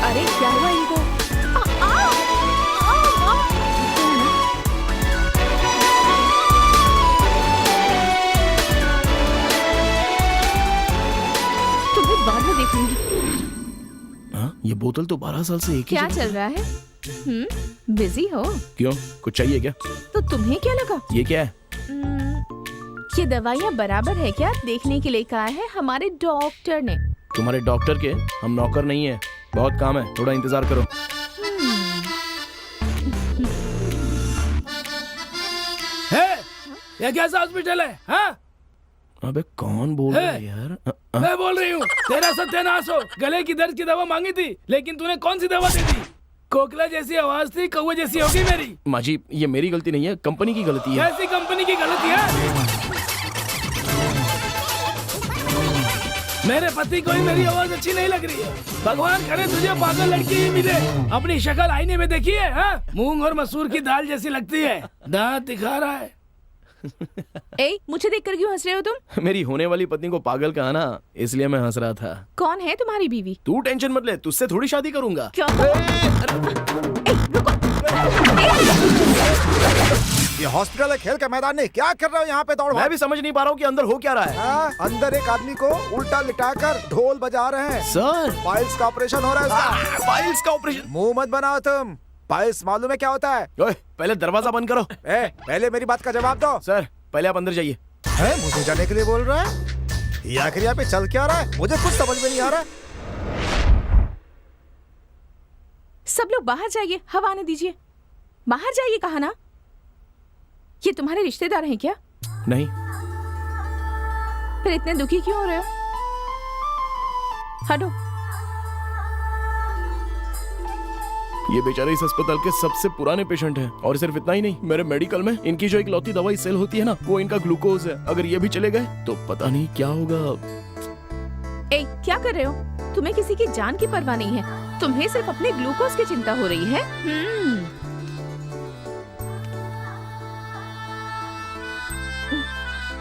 Speaker 9: अरे क्या हुआ इनको? तुम्हें बाद में देखूंगी।
Speaker 2: हाँ, ये बोतल तो 12 साल से एक ही
Speaker 9: क्या
Speaker 2: जगह-
Speaker 9: चल रहा है? बिजी हो?
Speaker 2: क्यों, कुछ चाहिए क्या?
Speaker 9: तो तुम्हें क्या लगा?
Speaker 2: ये क्या है?
Speaker 9: ये दवाइयाँ बराबर है क्या देखने के लिए कहा है हमारे डॉक्टर ने।
Speaker 2: तुम्हारे डॉक्टर के हम नौकर नहीं है, बहुत काम है, थोड़ा इंतजार करो।
Speaker 10: ये कैसा हॉस्पिटल है? हाँ?
Speaker 2: अबे कौन बोल रहा है यार?
Speaker 10: मैं बोल रही हूँ, तेरा सत्यानाश हो। गले की दर्द की दवा मांगी थी, लेकिन तूने कौन सी दवा दे दी? कोकला जैसी आवाज थी, कौवे जैसी होगी मेरी।
Speaker 2: माजी, ये मेरी गलती नहीं है, कंपनी की गलती है।
Speaker 10: कैसी कंपनी की गलती है? मेरे पति को ही मेरी आवाज अच्छी नहीं लग रही है। भगवान करे तुझे पागल लड़की ही मिले। अपनी शक्ल आईने में देखी है? हाँ? मूंग और मसूर की दाल जैसी लगती है, दांत दिखा रहा है।
Speaker 9: ए, मुझे देखकर क्यों हंस रहे हो तुम?
Speaker 2: मेरी होने वाली पत्नी को पागल कहा ना, इसलिए मैं हंस रहा था।
Speaker 9: कौन है तुम्हारी बीवी?
Speaker 2: तू टेंशन मत ले, तुझसे थोड़ी शादी करूंगा।
Speaker 9: क्या?
Speaker 5: ये हॉस्पिटल है, खेल का मैदान नहीं। क्या कर रहे हो यहाँ पे दौड़?
Speaker 2: मैं भी समझ नहीं पा रहा हूँ कि अंदर हो क्या रहा है।
Speaker 5: अंदर एक आदमी को उल्टा लिटाकर ढोल बजा रहे हैं।
Speaker 2: सर,
Speaker 5: पाइल्स का ऑपरेशन हो रहा है उसका।
Speaker 2: पाइल्स का ऑपरेशन?
Speaker 5: मुंह मत बनाओ तुम। पाइल्स मालूम है क्या होता है?
Speaker 2: ओए, पहले दरवाजा बंद करो।
Speaker 5: पहले मेरी बात का जवाब दो।
Speaker 2: सर, पहले आप अंदर जाइए।
Speaker 5: मुझे जाने के लिए बोल रहा है? ये आखिर यहाँ पे चल क्या रहा है? मुझे कुछ समझ में नहीं आ रहा।
Speaker 9: सब लोग बाहर जाइए, हवा आने दीजिए। बाहर जाइए कहा ना। ये तुम्हारे रिश्तेदार हैं क्या?
Speaker 2: नहीं।
Speaker 9: फिर इतने दुखी क्यों हो रहे हो? हटो।
Speaker 2: ये बेचारे इस अस्पताल के सबसे पुराने पेशेंट हैं, और सिर्फ इतना ही नहीं, मेरे मेडिकल में इनकी जो इकलौती दवाई सेल होती है ना, वो इनका ग्लूकोज है। अगर ये भी चले गए तो पता नहीं क्या होगा।
Speaker 9: ए, क्या कर रहे हो? तुम्हें किसी की जान की परवाह नहीं है, तुम्हें सिर्फ अपने ग्लूकोज की चिंता हो रही है।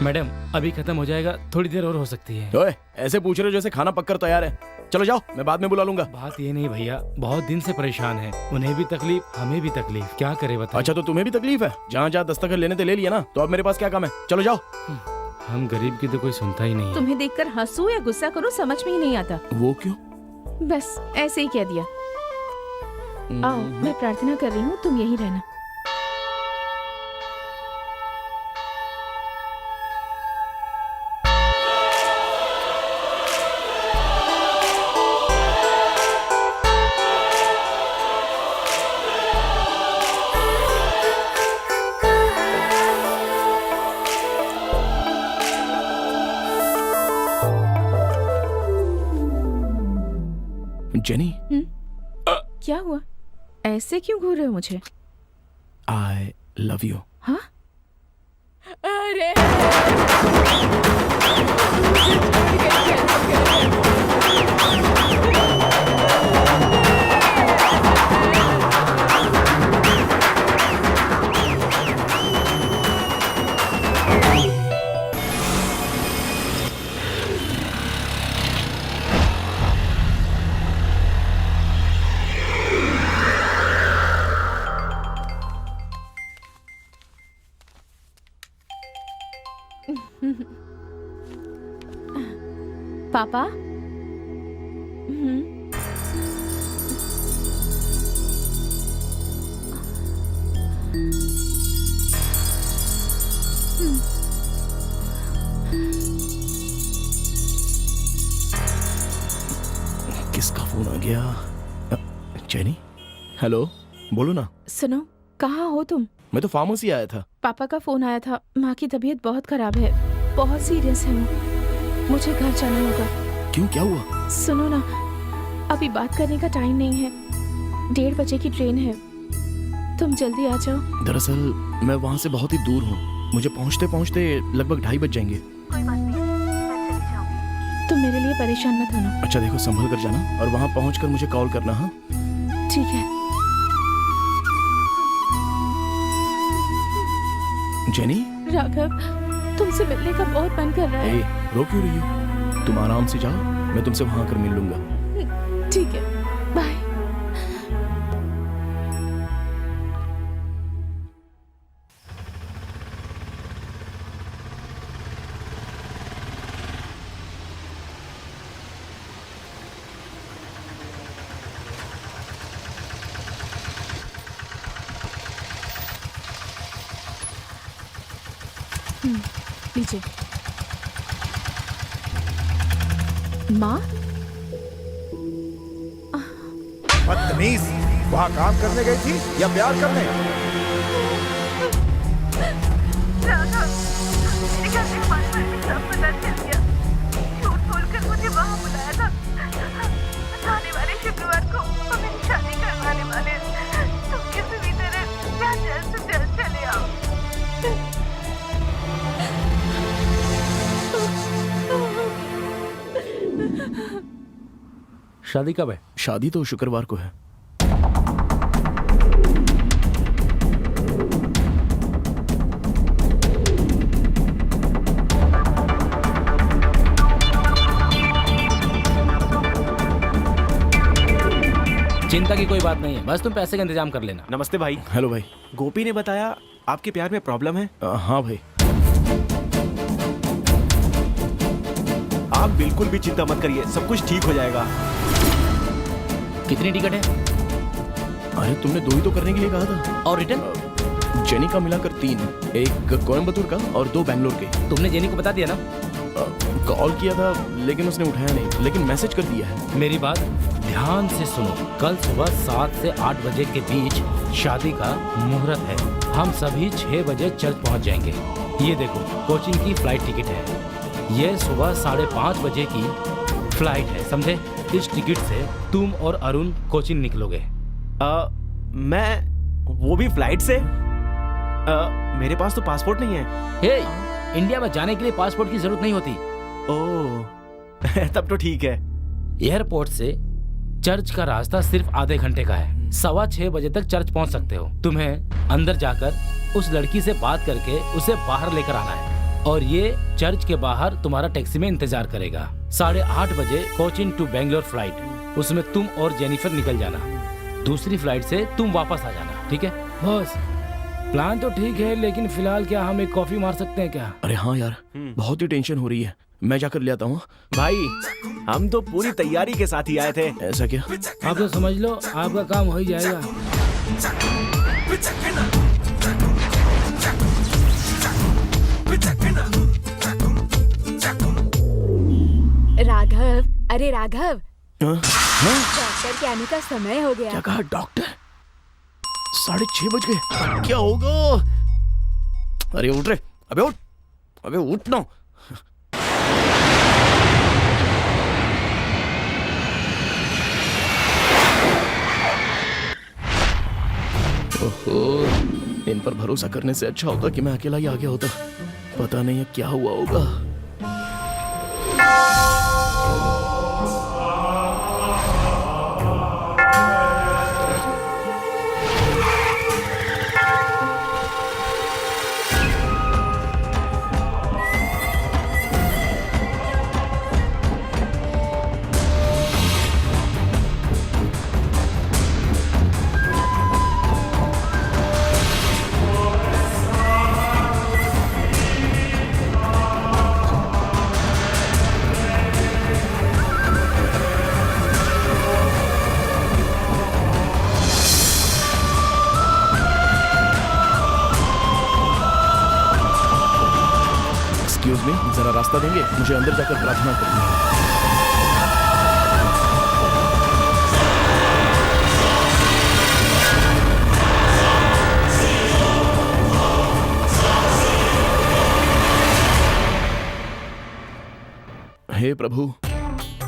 Speaker 10: मैडम, अभी खत्म हो जाएगा, थोड़ी देर और हो सकती है।
Speaker 2: ओए, ऐसे पूछ रहे हो जैसे खाना पककर तैयार है। चलो जाओ, मैं बाद में बुला लूंगा।
Speaker 10: बात ये नहीं भैया, बहुत दिन से परेशान है, उन्हें भी तकलीफ, हमें भी तकलीफ, क्या करे बताओ।
Speaker 2: अच्छा, तो तुम्हें भी तकलीफ है? जहाँ जहाँ दस्तखत लेने थे ले लिया ना, तो अब मेरे पास क्या काम है? चलो जाओ।
Speaker 10: हम गरीब की तो कोई सुनता ही नहीं।
Speaker 9: तुम्हें देखकर हंसू या गुस्सा करो समझ में ही नहीं आता।
Speaker 2: वो क्यों?
Speaker 9: बस ऐसे ही कह दिया। आओ, मैं प्रार्थना कर रही हूँ, तुम यहीं रहना।
Speaker 2: जेनी,
Speaker 11: क्या हुआ? ऐसे क्यों घूर रहे हो मुझे?
Speaker 2: I love you.
Speaker 11: हाँ? अरे पापा?
Speaker 2: किसका फोन आ गया? जेनी, हेलो, बोलो ना।
Speaker 11: सुनो, कहाँ हो तुम?
Speaker 2: मैं तो फार्मेसी आया था।
Speaker 11: पापा का फोन आया था, माँ की तबीयत बहुत खराब है, बहुत सीरियस है वो, मुझे घर जाना होगा।
Speaker 2: क्यों, क्या हुआ?
Speaker 11: सुनो ना, अभी बात करने का टाइम नहीं है, 1:30 बजे की ट्रेन है, तुम जल्दी आ जाओ।
Speaker 2: दरअसल मैं वहाँ से बहुत ही दूर हूँ, मुझे पहुँचते पहुँचते लगभग 2:30 बज जाएंगे।
Speaker 11: तुम मेरे लिए परेशान मत होना।
Speaker 2: अच्छा देखो, संभल कर जाना और वहाँ पहुँचकर मुझे कॉल करना। हाँ
Speaker 11: ठीक है।
Speaker 2: जेनी,
Speaker 11: राघव, तुमसे मिलने का बहुत मन कर रहा है।
Speaker 2: रो क्यों रही हो? तुम आराम से जाओ, मैं तुमसे वहाँ आकर मिल लूंगा।
Speaker 11: ठीक है, बाय। लीजिए। माँ?
Speaker 5: बदतमीज, वहाँ काम करने गई थी या प्यार करने?
Speaker 12: मुझे वहाँ बुलाया था। आने वाले शुक्रवार को वो मेरी शादी करवाने वाले। तुम किसी भी तरह जल्द से जल्द चले आओ।
Speaker 7: शादी कब है?
Speaker 2: शादी तो शुक्रवार को है।
Speaker 13: चिंता की कोई बात नहीं है, बस तुम पैसे का इंतजाम कर लेना।
Speaker 4: नमस्ते भाई।
Speaker 2: हेलो भाई।
Speaker 4: गोपी ने बताया आपके प्यार में प्रॉब्लम है।
Speaker 2: हाँ भाई।
Speaker 4: आप बिल्कुल भी चिंता मत करिए, सब कुछ ठीक हो जाएगा।
Speaker 13: कितनी टिकट है?
Speaker 2: अरे तुमने 2 ही तो करने के लिए कहा था।
Speaker 13: और रिटर्न?
Speaker 2: जेनी का मिलाकर 3, एक कोयम्बतूर का और 2 बैंगलोर के।
Speaker 13: तुमने जेनी को बता दिया ना?
Speaker 2: कॉल किया था लेकिन उसने उठाया नहीं, लेकिन मैसेज कर दिया है।
Speaker 13: मेरी बात ध्यान से सुनो, कल सुबह 7 से 8 बजे के बीच शादी का मुहूर्त है। हम सभी 6 बजे चर्च पहुंच जाएंगे। ये देखो, कोचिंग की फ्लाइट टिकट है, ये सुबह 5:30 बजे की फ्लाइट है, समझे? इस टिकट से तुम और अरुण कोचिंग निकलोगे।
Speaker 4: मैं वो भी फ्लाइट से? मेरे पास तो पासपोर्ट नहीं है।
Speaker 13: हे, इंडिया में जाने के लिए पासपोर्ट की जरूरत नहीं होती।
Speaker 4: ओह तब तो ठीक है।
Speaker 13: एयरपोर्ट से चर्च का रास्ता सिर्फ आधे घंटे का है। 6:15 बजे तक चर्च पहुंच सकते हो। तुम्हें अंदर जाकर उस लड़की से बात करके उसे बाहर लेकर आना है, और ये चर्च के बाहर तुम्हारा टैक्सी में इंतजार करेगा। 8:30 बजे कोचिन टू बेंगलोर फ्लाइट, उसमें तुम और जेनिफर निकल जाना। दूसरी फ्लाइट से तुम वापस आ जाना, ठीक है?
Speaker 10: बॉस, प्लान तो ठीक है, लेकिन फिलहाल क्या हम एक कॉफी मार सकते हैं क्या?
Speaker 2: अरे हाँ यार, बहुत ही टेंशन हो रही है, मैं जाकर ले आता हूँ।
Speaker 4: भाई हम तो पूरी तैयारी के साथ ही आए थे।
Speaker 2: ऐसा क्या?
Speaker 10: आप तो समझ लो, आपका काम हो ही जाएगा।
Speaker 11: राघव, अरे राघव, डॉक्टर के आने का समय हो गया।
Speaker 2: क्या कहा डॉक्टर? 6:30 बज गए, क्या होगा? अरे उठ रे, अबे उठ, अबे उठ ना। ओहो, इन पर भरोसा करने से अच्छा होता कि मैं अकेला ही आ गया होता। पता नहीं है क्या हुआ होगा। एक्सक्यूज मी, जरा रास्ता देंगे? मुझे अंदर जाकर प्रार्थना करनी है। हे प्रभु,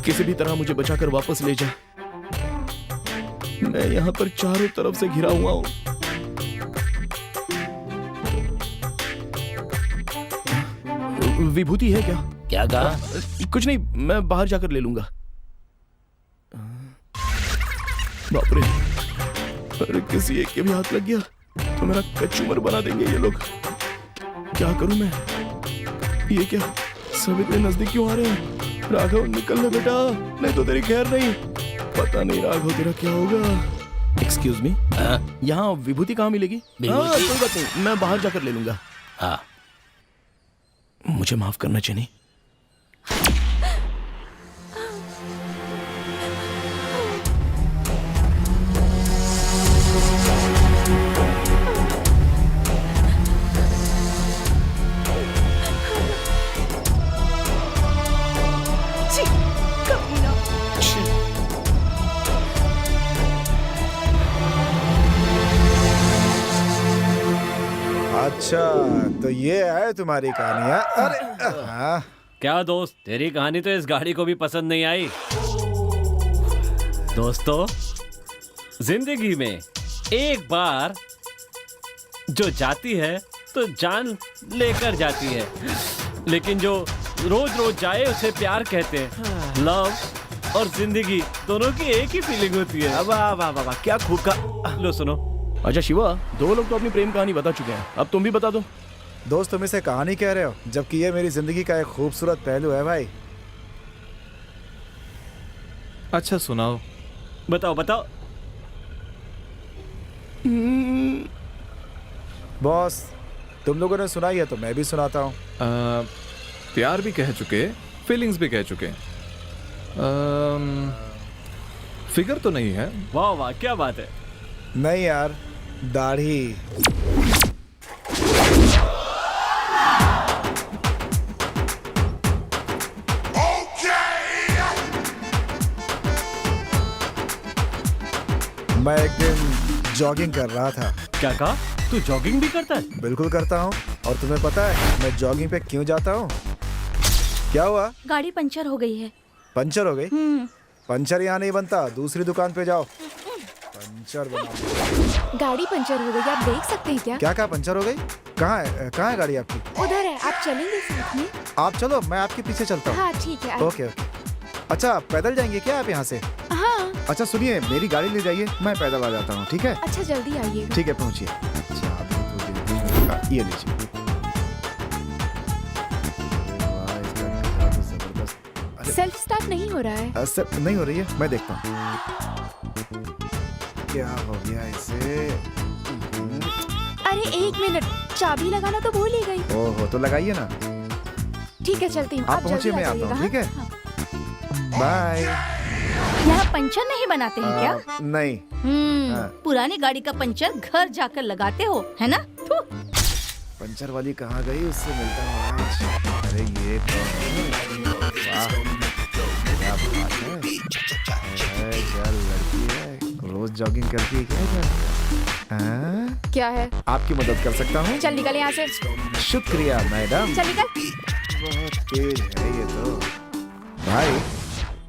Speaker 2: किसी भी तरह मुझे बचाकर वापस ले जा। मैं यहाँ पर चारों तरफ से घिरा हुआ हूँ। विभूति है क्या?
Speaker 13: क्या कहा?
Speaker 2: कुछ नहीं, मैं बाहर जाकर ले लूंगा। बाप रे, अरे किसी एक के भी हाथ लग गया तो मेरा कचूमर बना देंगे ये लोग। क्या करूं मैं? ये क्या, सब इतने नजदीक क्यों आ रहे हैं? राघव निकल ले बेटा, नहीं तो तेरी खैर नहीं। पता नहीं राघव तेरा क्या होगा। एक्सक्यूज मी, यहाँ विभूति कहाँ मिलेगी? कोई बात नहीं, मैं बाहर जाकर ले लूंगा।
Speaker 13: हाँ,
Speaker 2: मुझे माफ करना चाहिए।
Speaker 5: अच्छा, तो ये है तुम्हारी कहानी है? अरे हाँ।
Speaker 7: क्या दोस्त, तेरी कहानी तो इस गाड़ी को भी पसंद नहीं आई। दोस्तों, जिंदगी में एक बार जो जाती है तो जान लेकर जाती है, लेकिन जो रोज रोज जाए उसे प्यार कहते हैं। लव और जिंदगी दोनों की एक ही फीलिंग होती है।
Speaker 2: वाह वाह वाह, क्या खूब का।
Speaker 7: लो सुनो।
Speaker 2: अच्छा शिवा, दो लोग तो अपनी प्रेम कहानी बता चुके हैं, अब तुम भी बता दो।
Speaker 5: दोस्त, तुम इसे कहानी कह रहे हो, जबकि ये मेरी जिंदगी का एक खूबसूरत पहलू है भाई।
Speaker 6: अच्छा सुनाओ।
Speaker 7: बताओ बताओ।
Speaker 5: बॉस, तुम लोगों ने सुनाई है तो मैं भी सुनाता हूँ।
Speaker 6: प्यार भी कह चुके, फीलिंग्स भी कह चुके। फिगर तो नहीं है?
Speaker 7: वाह वाह, क्या बात है।
Speaker 5: नहीं यार, दाढ़ी। मैं एक दिन जॉगिंग कर रहा था।
Speaker 7: क्या कहा? तू जॉगिंग भी करता है?
Speaker 5: बिल्कुल करता हूँ। और तुम्हें पता है मैं जॉगिंग पे क्यों जाता हूँ? क्या हुआ?
Speaker 1: गाड़ी पंचर हो गई है।
Speaker 5: पंचर हो गई? पंचर यहाँ नहीं बनता, दूसरी दुकान पे जाओ, पंचर बनाओ।
Speaker 11: गाड़ी पंचर हो गई, आप देख सकते हैं क्या?
Speaker 5: क्या पंचर हो गई? कहाँ है गाड़ी आपकी?
Speaker 11: उधर है, आप चलेंगे साथ में?
Speaker 5: आप चलो, मैं आपके पीछे चलता हूँ।
Speaker 11: हाँ ठीक है।
Speaker 5: ओके। अच्छा, पैदल जाएंगे क्या आप यहाँ से?
Speaker 11: हाँ।
Speaker 5: अच्छा सुनिए, मेरी गाड़ी ले जाइए, मैं पैदल आ जाता हूँ, ठीक है?
Speaker 11: अच्छा जल्दी आइए।
Speaker 5: ठीक है, पहुँचिए। ये लीजिए।
Speaker 11: सेल्फ स्टार्ट नहीं हो रहा है।
Speaker 5: नहीं हो रही है, मैं देखता हूँ क्या हो गया इसे।
Speaker 11: अरे एक मिनट, चाबी लगाना तो भूल ही गई।
Speaker 5: ओहो, तो लगाइए ना।
Speaker 11: ठीक है, चलती हूँ।
Speaker 5: आप पहुँचिए, मैं आता हूँ, ठीक है? बाय।
Speaker 1: यहाँ पंचर नहीं बनाते हैं क्या?
Speaker 5: नहीं।
Speaker 1: पुरानी गाड़ी का पंचर घर जाकर लगाते हो, है ना?
Speaker 5: पंचर वाली कहाँ गई? उससे मिलता हूँ आज। अरे ये क्या बात है, क्या लड़की है, रोज जॉगिंग करती है क्या?
Speaker 11: क्या है?
Speaker 5: आपकी मदद कर सकता हूँ?
Speaker 11: चल निकल यहाँ से।
Speaker 5: शुक्रिया मैडम।
Speaker 11: चल निकल।
Speaker 5: बहुत तेज है ये तो। भाई,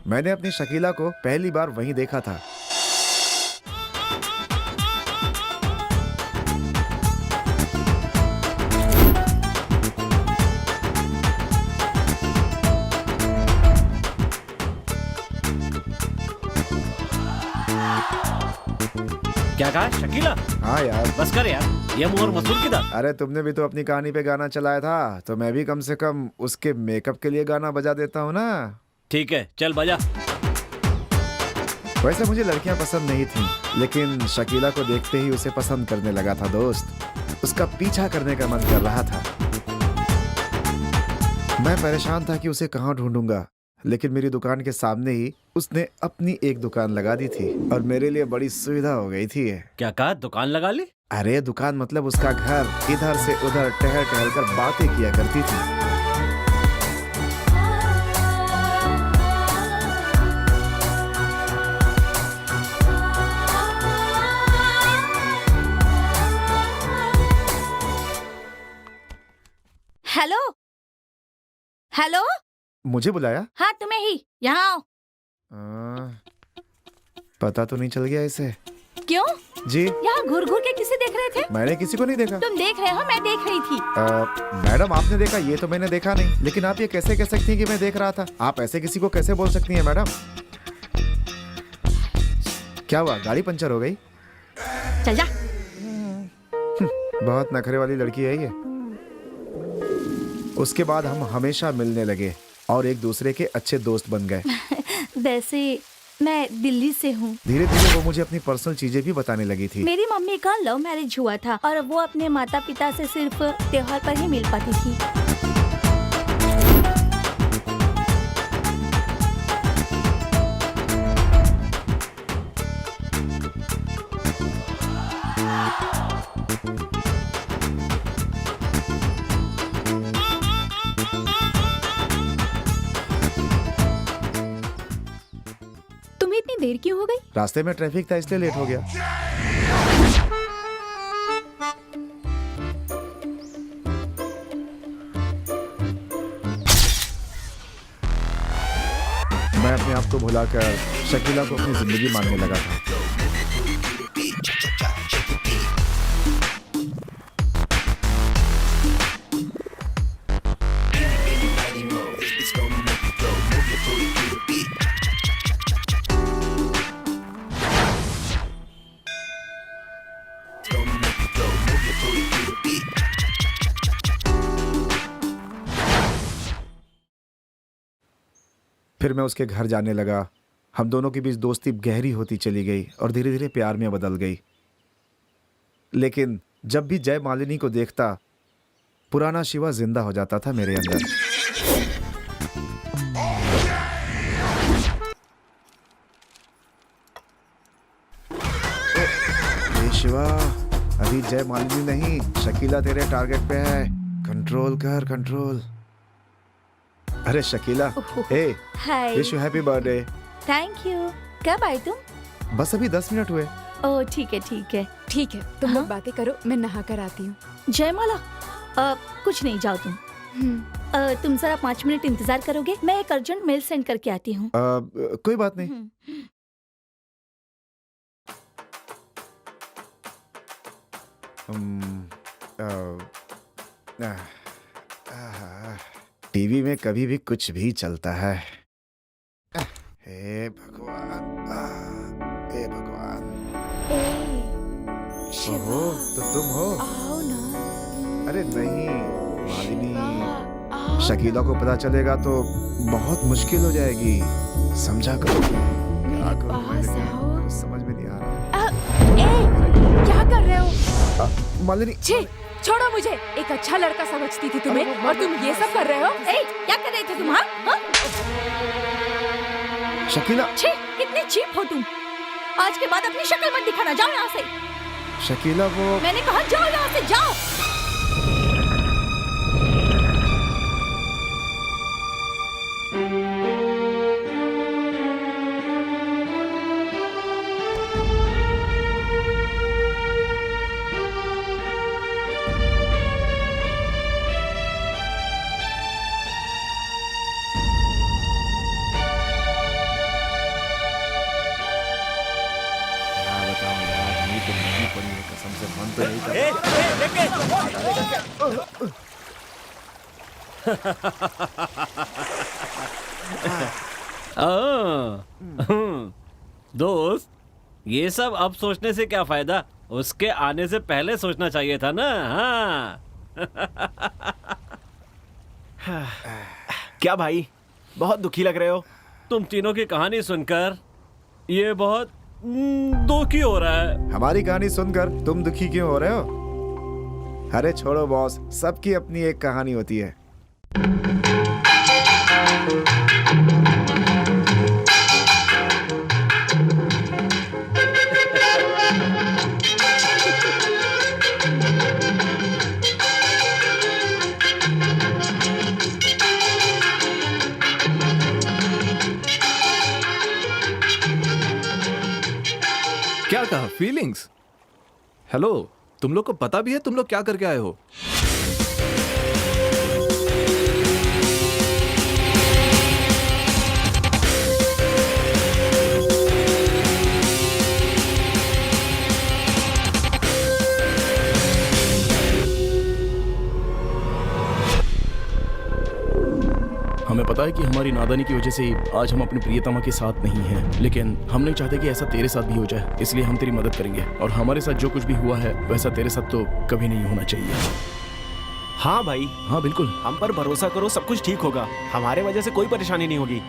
Speaker 5: मैंने अपनी शकीला को पहली बार वहीं देखा था।
Speaker 7: कहा शकीला?
Speaker 5: हाँ यार।
Speaker 7: बस कर यार, ये मुंह और मसूर की दाल।
Speaker 5: अरे तुमने भी तो अपनी कहानी पे गाना चलाया था, तो मैं भी कम से कम उसके मेकअप के लिए गाना बजा देता हूँ ना।
Speaker 7: ठीक है, चल बजा।
Speaker 5: वैसे मुझे लड़कियां पसंद नहीं थी, लेकिन शकीला को देखते ही उसे पसंद करने लगा था दोस्त। उसका पीछा करने का मन कर रहा था। मैं परेशान था कि उसे कहाँ ढूंढूंगा, लेकिन मेरी दुकान के सामने ही उसने अपनी एक दुकान लगा दी थी और मेरे लिए बड़ी सुविधा हो गई थी।
Speaker 7: क्या कहा, दुकान लगा ली?
Speaker 5: अरे दुकान मतलब उसका घर। इधर से उधर टहल टहल कर बातें किया करती थी।
Speaker 9: हेलो हेलो,
Speaker 5: मुझे बुलाया?
Speaker 9: हाँ तुम्हें ही, यहाँ आओ।
Speaker 5: पता तो नहीं चल गया इसे?
Speaker 9: क्यों
Speaker 5: जी?
Speaker 9: यहाँ घूर घूर के किसे देख रहे थे?
Speaker 5: मैंने किसी को नहीं देखा।
Speaker 9: तुम देख रहे हो, मैं देख रही थी।
Speaker 5: मैडम आपने देखा, ये तो मैंने देखा नहीं। लेकिन आप ये कैसे कह सकती हैं कि मैं देख रहा था? आप ऐसे किसी को कैसे बोल सकती हैं मैडम? क्या हुआ, गाड़ी पंचर हो गई?
Speaker 9: चल जा।
Speaker 5: बहुत नखरे वाली लड़की है ये। उसके बाद हम हमेशा मिलने लगे और एक दूसरे के अच्छे दोस्त बन गए।
Speaker 9: वैसे मैं दिल्ली से हूँ।
Speaker 5: धीरे धीरे वो मुझे अपनी पर्सनल चीजें भी बताने लगी थी।
Speaker 9: मेरी मम्मी का लव मैरिज हुआ था और वो अपने माता पिता से सिर्फ त्योहार पर ही मिल पाती थी। तुम्हें इतनी देर क्यों हो गई?
Speaker 5: रास्ते में ट्रैफिक था इसलिए लेट हो गया। मैं अपने आप को भुलाकर शकीला को अपनी जिंदगी मानने लगा था। फिर मैं उसके घर जाने लगा। हम दोनों के बीच दोस्ती गहरी होती चली गई और धीरे धीरे प्यार में बदल गई। लेकिन जब भी जय मालिनी को देखता, पुराना शिवा जिंदा हो जाता था मेरे अंदर। ए शिवा, अभी जय मालिनी नहीं, शकीला तेरे टारगेट पे है। कंट्रोल कर, कंट्रोल। अरे Shakila, hey, wish you happy birthday.
Speaker 9: Thank you. कब आए तुम?
Speaker 5: बस अभी 10 मिनट हुए।
Speaker 9: ओह ठीक है ठीक है।
Speaker 11: ठीक है, तुम लोग बातें करो, मैं नहा कर आती हूँ।
Speaker 9: जयमाला, कुछ नहीं, जाओ तुम। तुम जरा 5 मिनट इंतजार करोगे? मैं एक अर्जेंट मेल सेंड करके आती हूँ।
Speaker 5: कोई बात नहीं। टीवी में कभी भी कुछ भी चलता है। हे भगवान, हे भगवान। ओहो, तो तुम हो?
Speaker 11: आओ ना।
Speaker 5: अरे नहीं मालिनी, शकीला को पता चलेगा तो बहुत मुश्किल हो जाएगी। समझा करो, क्या करूं मैं, कुछ समझ में नहीं आ रहा।
Speaker 11: क्या कर रहे हो?
Speaker 5: मालिनी,
Speaker 11: छी, छोड़ो मुझे। एक अच्छा लड़का समझती थी तुम्हें और तुम ये सब कर रहे हो।
Speaker 9: क्या कर रहे थे तुम? हाँ?
Speaker 5: शकीला,
Speaker 9: छी, कितने चीप हो तुम। आज के बाद अपनी शक्ल मत दिखाना, जाओ यहाँ से।
Speaker 5: शकीला वो,
Speaker 9: मैंने कहा जाओ यहाँ से, जाओ।
Speaker 7: दोस्त, ये सब अब सोचने से क्या फायदा, उसके आने से पहले सोचना चाहिए था ना। हाँ।
Speaker 4: क्या भाई, बहुत दुखी लग रहे हो?
Speaker 7: तुम तीनों की कहानी सुनकर ये बहुत दुखी हो रहा है।
Speaker 5: हमारी कहानी सुनकर तुम दुखी क्यों हो रहे हो? अरे छोड़ो बॉस, सबकी अपनी एक कहानी होती है।
Speaker 6: क्या कहा? फीलिंग्स? हेलो, तुम लोग को पता भी है तुम लोग क्या करके आए हो?
Speaker 2: हमें पता है कि हमारी नादानी की वजह से आज हम अपनी प्रियतमा के साथ नहीं हैं, लेकिन हम नहीं चाहते कि ऐसा तेरे साथ भी हो जाए, इसलिए हम तेरी मदद करेंगे और हमारे साथ जो कुछ भी हुआ है वैसा तेरे साथ तो कभी नहीं होना चाहिए।
Speaker 4: हाँ भाई,
Speaker 2: हाँ बिल्कुल,
Speaker 4: हम पर भरोसा करो, सब कुछ ठीक होगा। हमारे वजह से कोई परेशानी नहीं होगी।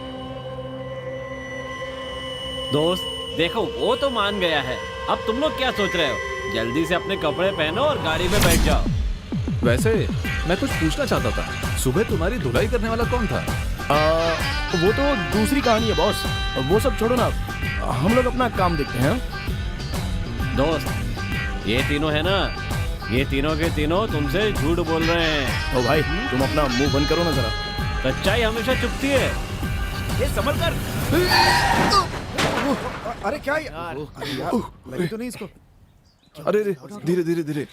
Speaker 7: दोस्त देखो, वो तो मान गया है, अब तुम लोग क्या सोच रहे हो? जल्दी से अपने कपड़े पहनो और गाड़ी में बैठ जाओ।
Speaker 6: वैसे मैं कुछ पूछना चाहता था, सुबह तुम्हारी धुलाई करने वाला कौन था?
Speaker 2: वो तो दूसरी कहानी है बॉस, वो सब छोड़ो ना, हम लोग अपना काम देखते हैं।
Speaker 7: दोस्त ये तीनों है ना, ये तीनों के तीनों तुमसे झूठ बोल रहे हैं।
Speaker 2: ओ भाई, तुम अपना मुंह बंद करो ना जरा।
Speaker 7: सच्चाई हमेशा चुपती है।
Speaker 4: ये संभल कर।
Speaker 5: अरे क्या लगी तो नहीं इसको?
Speaker 6: अरे धीरे धीरे धीरे,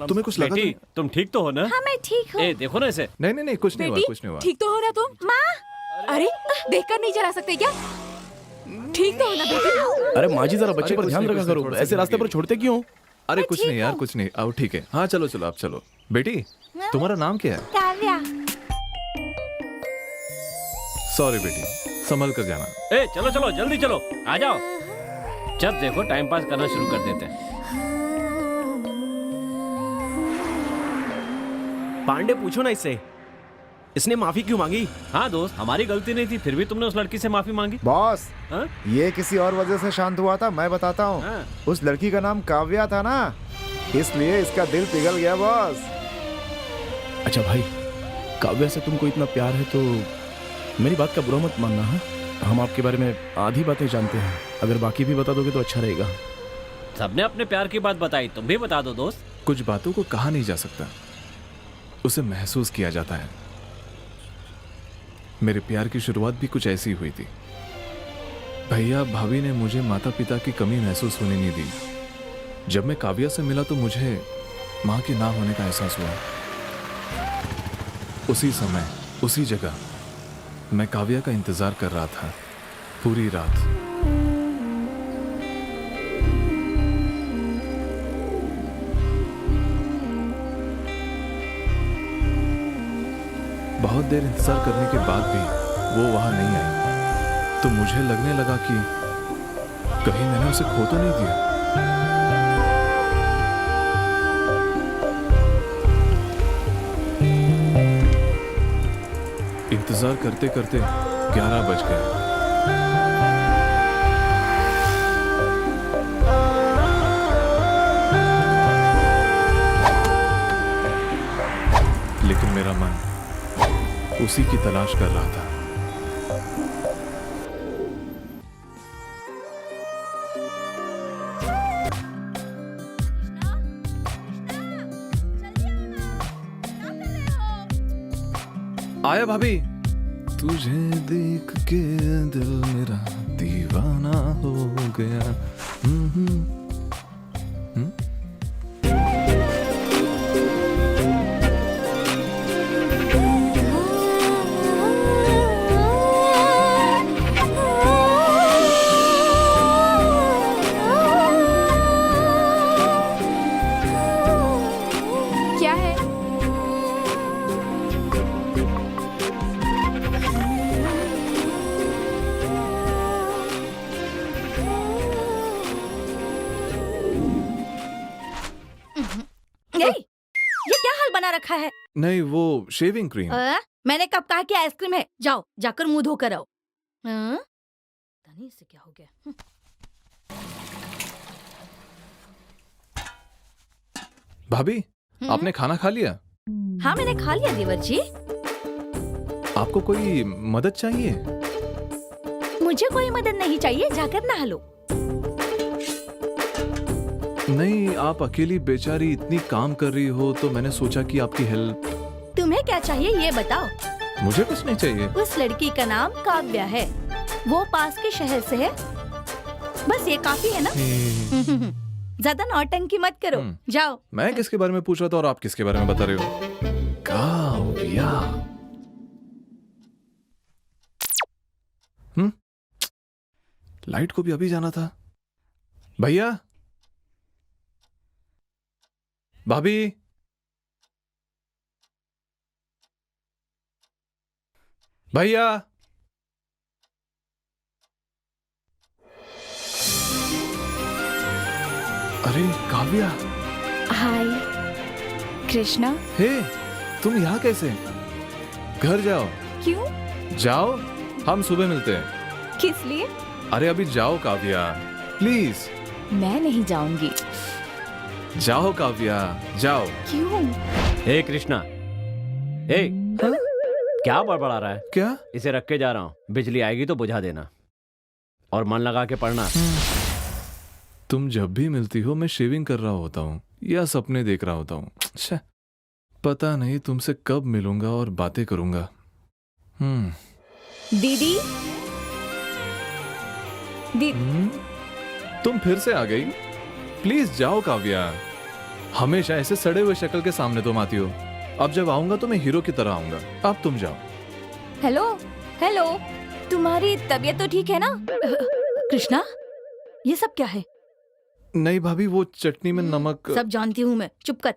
Speaker 6: तुम्हें कुछ लगा?
Speaker 7: बेटी तुम ठीक तो हो ना?
Speaker 9: हाँ मैं ठीक हूँ।
Speaker 7: ए देखो ना इसे।
Speaker 6: नहीं नहीं नहीं, कुछ नहीं हुआ, कुछ नहीं हुआ।
Speaker 11: ठीक तो हो ना तुम?
Speaker 9: माँ,
Speaker 11: अरे देखकर नहीं चला सकते क्या? ठीक तो हो ना बेटी?
Speaker 2: अरे माँ जी जरा बच्चे पर ध्यान रखा करो, ऐसे रास्ते पर छोड़ते क्यों?
Speaker 6: अरे कुछ नहीं यार, कुछ नहीं, आओ ठीक है। हाँ चलो चलो, आप चलो। बेटी तुम्हारा नाम क्या है?
Speaker 9: काव्या।
Speaker 6: सॉरी बेटी, संभल कर जाना।
Speaker 7: ए चलो चलो जल्दी चलो, आ जाओ। जब देखो टाइम पास करना शुरू कर देते हैं।
Speaker 4: पांडे पूछो ना इससे, इसने माफी क्यों मांगी?
Speaker 7: हाँ दोस्त, हमारी गलती नहीं थी, फिर भी तुमने उस लड़की से माफी मांगी।
Speaker 5: बॉस
Speaker 7: हाँ?
Speaker 5: ये किसी और वजह से शांत हुआ था, मैं बताता हूँ।
Speaker 7: हाँ।
Speaker 5: उस लड़की का नाम काव्या था ना, इसलिए इसका दिल पिघल गया बॉस।
Speaker 2: अच्छा भाई, काव्या से तुमको इतना प्यार है तो मेरी बात का बुरा मत मानना। है हम आपके बारे में आधी बातें जानते हैं, अगर बाकी भी बता दोगे तो अच्छा रहेगा।
Speaker 7: सबने अपने प्यार की बात बताई, तुम भी बता दो दोस्त।
Speaker 6: कुछ बातों को कहा नहीं जा सकता, उसे महसूस किया जाता है। मेरे प्यार की शुरुआत भी कुछ ऐसी हुई थी। भैया भाभी ने मुझे माता पिता की कमी महसूस होने नहीं दी। जब मैं काव्या से मिला तो मुझे माँ के ना होने का एहसास हुआ। उसी समय उसी जगह मैं काव्या का इंतजार कर रहा था पूरी रात। बहुत देर इंतजार करने के बाद भी वो वहां नहीं आई, तो मुझे लगने लगा कि कहीं मैंने उसे खो तो नहीं दिया। इंतजार करते करते 11 बज गए। लेकिन मेरा मन उसी की तलाश कर रहा था। आया भाभी। तुझे देख के दिल मेरा दीवाना हो गया।
Speaker 11: क्या है?
Speaker 1: ये क्या हाल बना रखा है?
Speaker 6: नहीं, वो शेविंग क्रीम।
Speaker 1: मैंने कब कहा कि आइसक्रीम है? जाओ जाकर मुंह धोकर आओ। पता नहीं इससे क्या हो गया।
Speaker 6: भाभी, आपने खाना खा लिया?
Speaker 1: हाँ मैंने खा लिया देवर जी।
Speaker 6: आपको कोई मदद चाहिए?
Speaker 1: मुझे कोई मदद नहीं चाहिए, जाकर नहा लो।
Speaker 6: नहीं, आप अकेली बेचारी इतनी काम कर रही हो तो मैंने सोचा कि आपकी हेल्प।
Speaker 1: तुम्हें क्या चाहिए ये बताओ।
Speaker 6: मुझे कुछ नहीं चाहिए।
Speaker 1: उस लड़की का नाम काव्या है, वो पास के शहर से है, बस ये काफी है ना। ज्यादा नौटंकी मत करो, जाओ।
Speaker 6: मैं किसके बारे में पूछ रहा था और आप किसके बारे में बता रहे हो? काव्या। लाइट को भी अभी जाना था। भैया, भाभी, भैया, अरे काव्या।
Speaker 11: हाय कृष्णा।
Speaker 6: हे, तुम यहाँ कैसे? घर जाओ।
Speaker 11: क्यों?
Speaker 6: जाओ, हम सुबह मिलते हैं।
Speaker 11: किस लिए?
Speaker 6: अरे अभी जाओ काव्या, प्लीज।
Speaker 11: मैं नहीं जाऊंगी।
Speaker 6: जाओ काव्या, जाओ।
Speaker 11: क्यों?
Speaker 7: हे कृष्णा, हे, क्या बड़बड़ा रहा है?
Speaker 6: क्या?
Speaker 7: इसे रख के जा रहा हूँ, बिजली आएगी तो बुझा देना और मन लगा के पढ़ना।
Speaker 6: तुम जब भी मिलती हो मैं शेविंग कर रहा होता हूँ या सपने देख रहा होता हूँ। पता नहीं तुमसे कब मिलूंगा और बातें करूंगा।
Speaker 11: दीदी,
Speaker 6: तुम फिर से आ गई? प्लीज जाओ काव्या। हमेशा ऐसे सड़े हुए शक्ल के सामने तुम आती हो। अब जब आऊंगा तो मैं हीरो की तरह आऊंगा। अब तुम जाओ।
Speaker 11: हेलो हेलो, तुम्हारी तबीयत तो ठीक है ना?
Speaker 1: कृष्णा, ये सब क्या है?
Speaker 6: नहीं भाभी, वो चटनी में नमक।
Speaker 1: सब जानती हूँ मैं, चुप कर।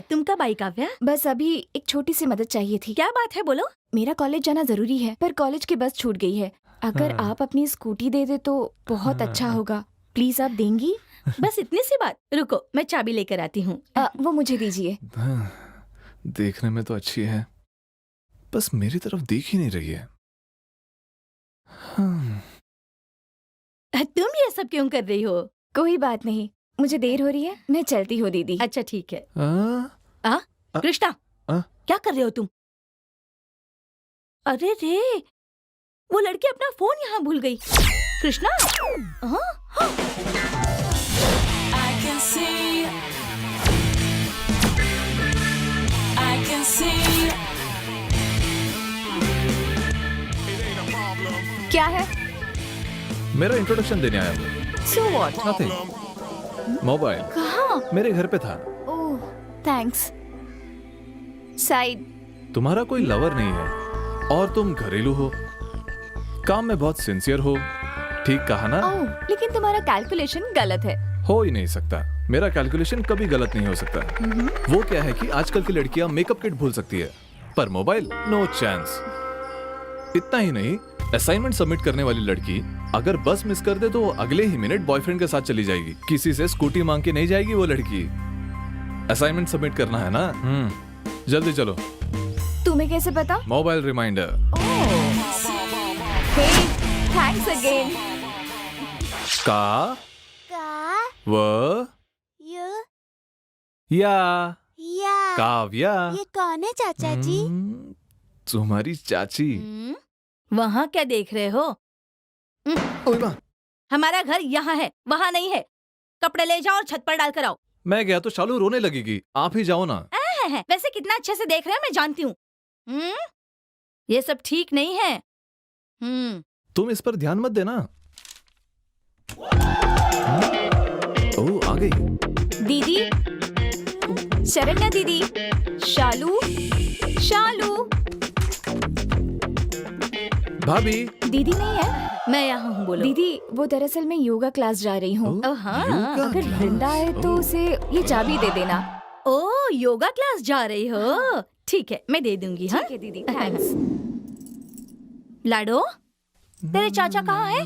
Speaker 1: तुम कब आई काव्या?
Speaker 11: बस अभी एक छोटी सी मदद चाहिए थी।
Speaker 1: क्या बात है, बोलो।
Speaker 11: मेरा कॉलेज जाना जरूरी है, पर कॉलेज की बस छूट गई है। अगर आप अपनी स्कूटी दे दे तो बहुत अच्छा होगा। प्लीज आप देंगी?
Speaker 1: बस इतनी सी बात। रुको, मैं चाबी लेकर आती हूँ।
Speaker 11: वो मुझे दीजिए।
Speaker 6: देखने में तो अच्छी है, बस मेरी तरफ देख ही नहीं रही है।
Speaker 1: तुम ये सब क्यों कर रही हो?
Speaker 11: कोई बात नहीं, मुझे देर हो रही है, मैं चलती हूँ दीदी।
Speaker 1: अच्छा ठीक है। कृष्णा, क्या कर रहे हो तुम? अरे रे, वो लड़की अपना फोन यहाँ भूल गई। कृष्णा,
Speaker 11: क्या है?
Speaker 6: मेरा इंट्रोडक्शन देने आया हूँ।
Speaker 11: So what?
Speaker 6: नथिंग। मोबाइल
Speaker 11: कहाँ?
Speaker 6: मेरे घर पे था।
Speaker 11: ओह, थैंक्स। साइड।
Speaker 6: तुम्हारा कोई लवर नहीं है और तुम घरेलू हो, काम में बहुत सिंसियर हो। ठीक कहा ना?
Speaker 11: ओह, लेकिन तुम्हारा कैलकुलेशन गलत है।
Speaker 6: हो ही नहीं सकता, मेरा कैलकुलेशन कभी गलत नहीं हो सकता। वो क्या है कि आजकल की लड़कियां मेकअप किट भूल सकती है, पर मोबाइल नो चांस। इतना ही नहीं, असाइनमेंट सबमिट करने वाली लड़की अगर बस मिस कर दे तो वो अगले ही मिनट बॉयफ्रेंड के साथ चली जाएगी। किसी से स्कूटी मांग के नहीं जाएगी वो लड़की। असाइनमेंट सबमिट करना है ना? जल्दी चलो।
Speaker 11: तुम्हें कैसे पता?
Speaker 6: Mobile reminder.
Speaker 11: Thanks again.
Speaker 6: का व या काव्या।
Speaker 9: ये कौन है चाचा जी?
Speaker 6: तुम्हारी चाची।
Speaker 1: वहाँ क्या देख रहे हो? हमारा घर यहाँ है, वहाँ नहीं है। कपड़े ले जाओ और छत पर डाल कर आओ।
Speaker 6: मैं गया तो शालू रोने लगेगी, आप ही जाओ ना।
Speaker 1: वैसे कितना अच्छे से देख रहे हैं, मैं जानती हूँ। ये सब ठीक नहीं है।
Speaker 6: तुम इस पर ध्यान मत देना। ओह, आ गई
Speaker 11: दीदी, शरण्या दीदी, शालू, शालू।
Speaker 6: भाभी।
Speaker 11: दीदी नहीं है?
Speaker 1: मैं यहाँ हूँ, बोलो।
Speaker 11: दीदी, वो दरअसल मैं योगा क्लास जा रही हूँ। अगर वृंदा आए तो उसे ये चाबी दे देना।
Speaker 1: ओह, योगा क्लास जा रही हो? ठीक है, मैं दे दूंगी। हाँ
Speaker 11: ठीक है दीदी, थैंक्स।
Speaker 1: लाडो, तेरे चाचा कहाँ है?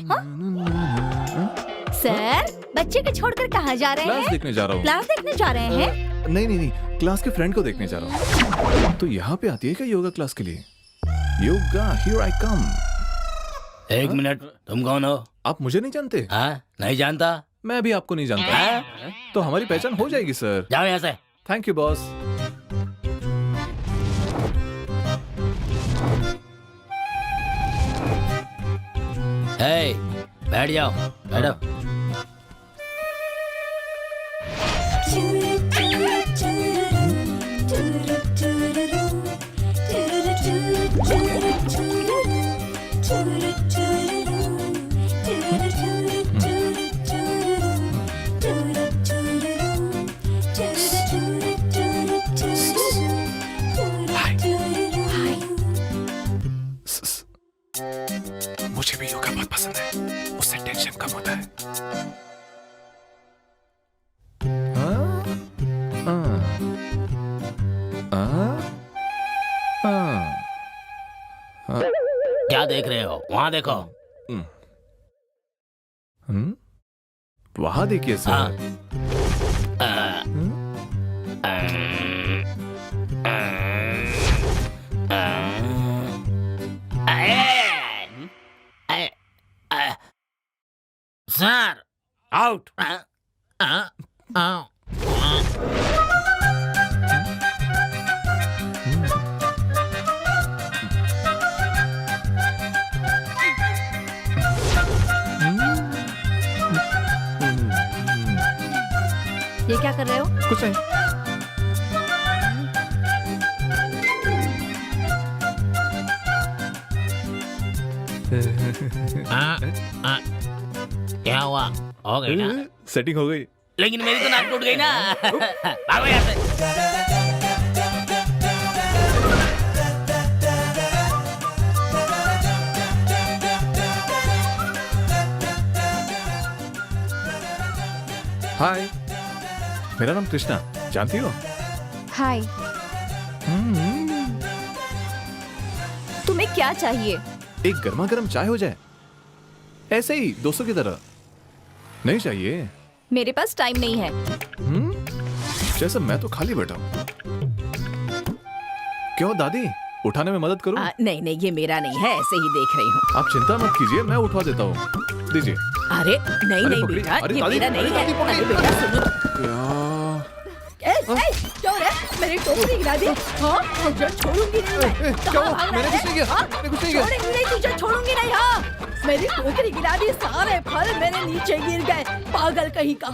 Speaker 1: सर, बच्चे को छोड़कर कहाँ जा रहे हैं?
Speaker 6: क्लास देखने जा रहा हूँ।
Speaker 1: क्लास देखने जा रहे हैं?
Speaker 6: नहीं नहीं नहीं, क्लास के फ्रेंड को देखने जा रहा हूँ। तो यहाँ पे आती है क्या योगा क्लास के लिए? योगा, हियर आई कम।
Speaker 13: एक मिनट, तुम कौन हो?
Speaker 6: आप मुझे नहीं जानते?
Speaker 13: हाँ, नहीं जानता।
Speaker 6: मैं भी आपको नहीं जानता। तो हमारी पहचान हो जाएगी सर।
Speaker 13: जाओ यहाँ से।
Speaker 6: Thank you boss.
Speaker 13: हे, बैठ जाओ, बैठो।
Speaker 6: मुझे भी योगा बहुत पसंद है, उससे टेंशन कम होता है।
Speaker 13: क्या देख रहे हो? वहाँ देखो।
Speaker 6: वहाँ देखिए सर।
Speaker 13: Sir, out.
Speaker 1: ये क्या कर रहे हो?
Speaker 6: कुछ नहीं।
Speaker 13: क्या हुआ? हो गई ना?
Speaker 6: सेटिंग हो गई।
Speaker 13: लेकिन मेरी तो नाक टूट गई ना। भागो यहाँ से।
Speaker 6: हाय, मेरा नाम कृष्णा, जानती हो?
Speaker 11: हाय।
Speaker 1: तुम्हें क्या चाहिए?
Speaker 6: एक गर्मा गर्म चाय हो जाए, ऐसे ही दोस्तों की तरह। नहीं चाहिए?
Speaker 1: मेरे पास टाइम नहीं है।
Speaker 6: जैसे मैं तो खाली बैठा हूँ। क्यों दादी, उठाने में मदद करूं?
Speaker 1: नहीं नहीं, ये मेरा नहीं है, ऐसे ही देख रही हूँ।
Speaker 6: आप चिंता मत कीजिए, मैं उठवा देता हूँ। दीजिए।
Speaker 1: अरे नहीं नहीं बेटा, ये मेरा नहीं है। अरे बेटा सुनो। क्यों रे? मेरी टोकरी गिरा दी। हाँ, तुझे छोड़ूंगी नहीं मैं। कहाँ भाग रहा है? हाँ? छोड़ूंगी नहीं, तुझे छोड़ूंगी नहीं। हाँ, मेरी टोकरी गिरा दी, सारे फल मेरे नीचे गिर गए। पागल कहीं का।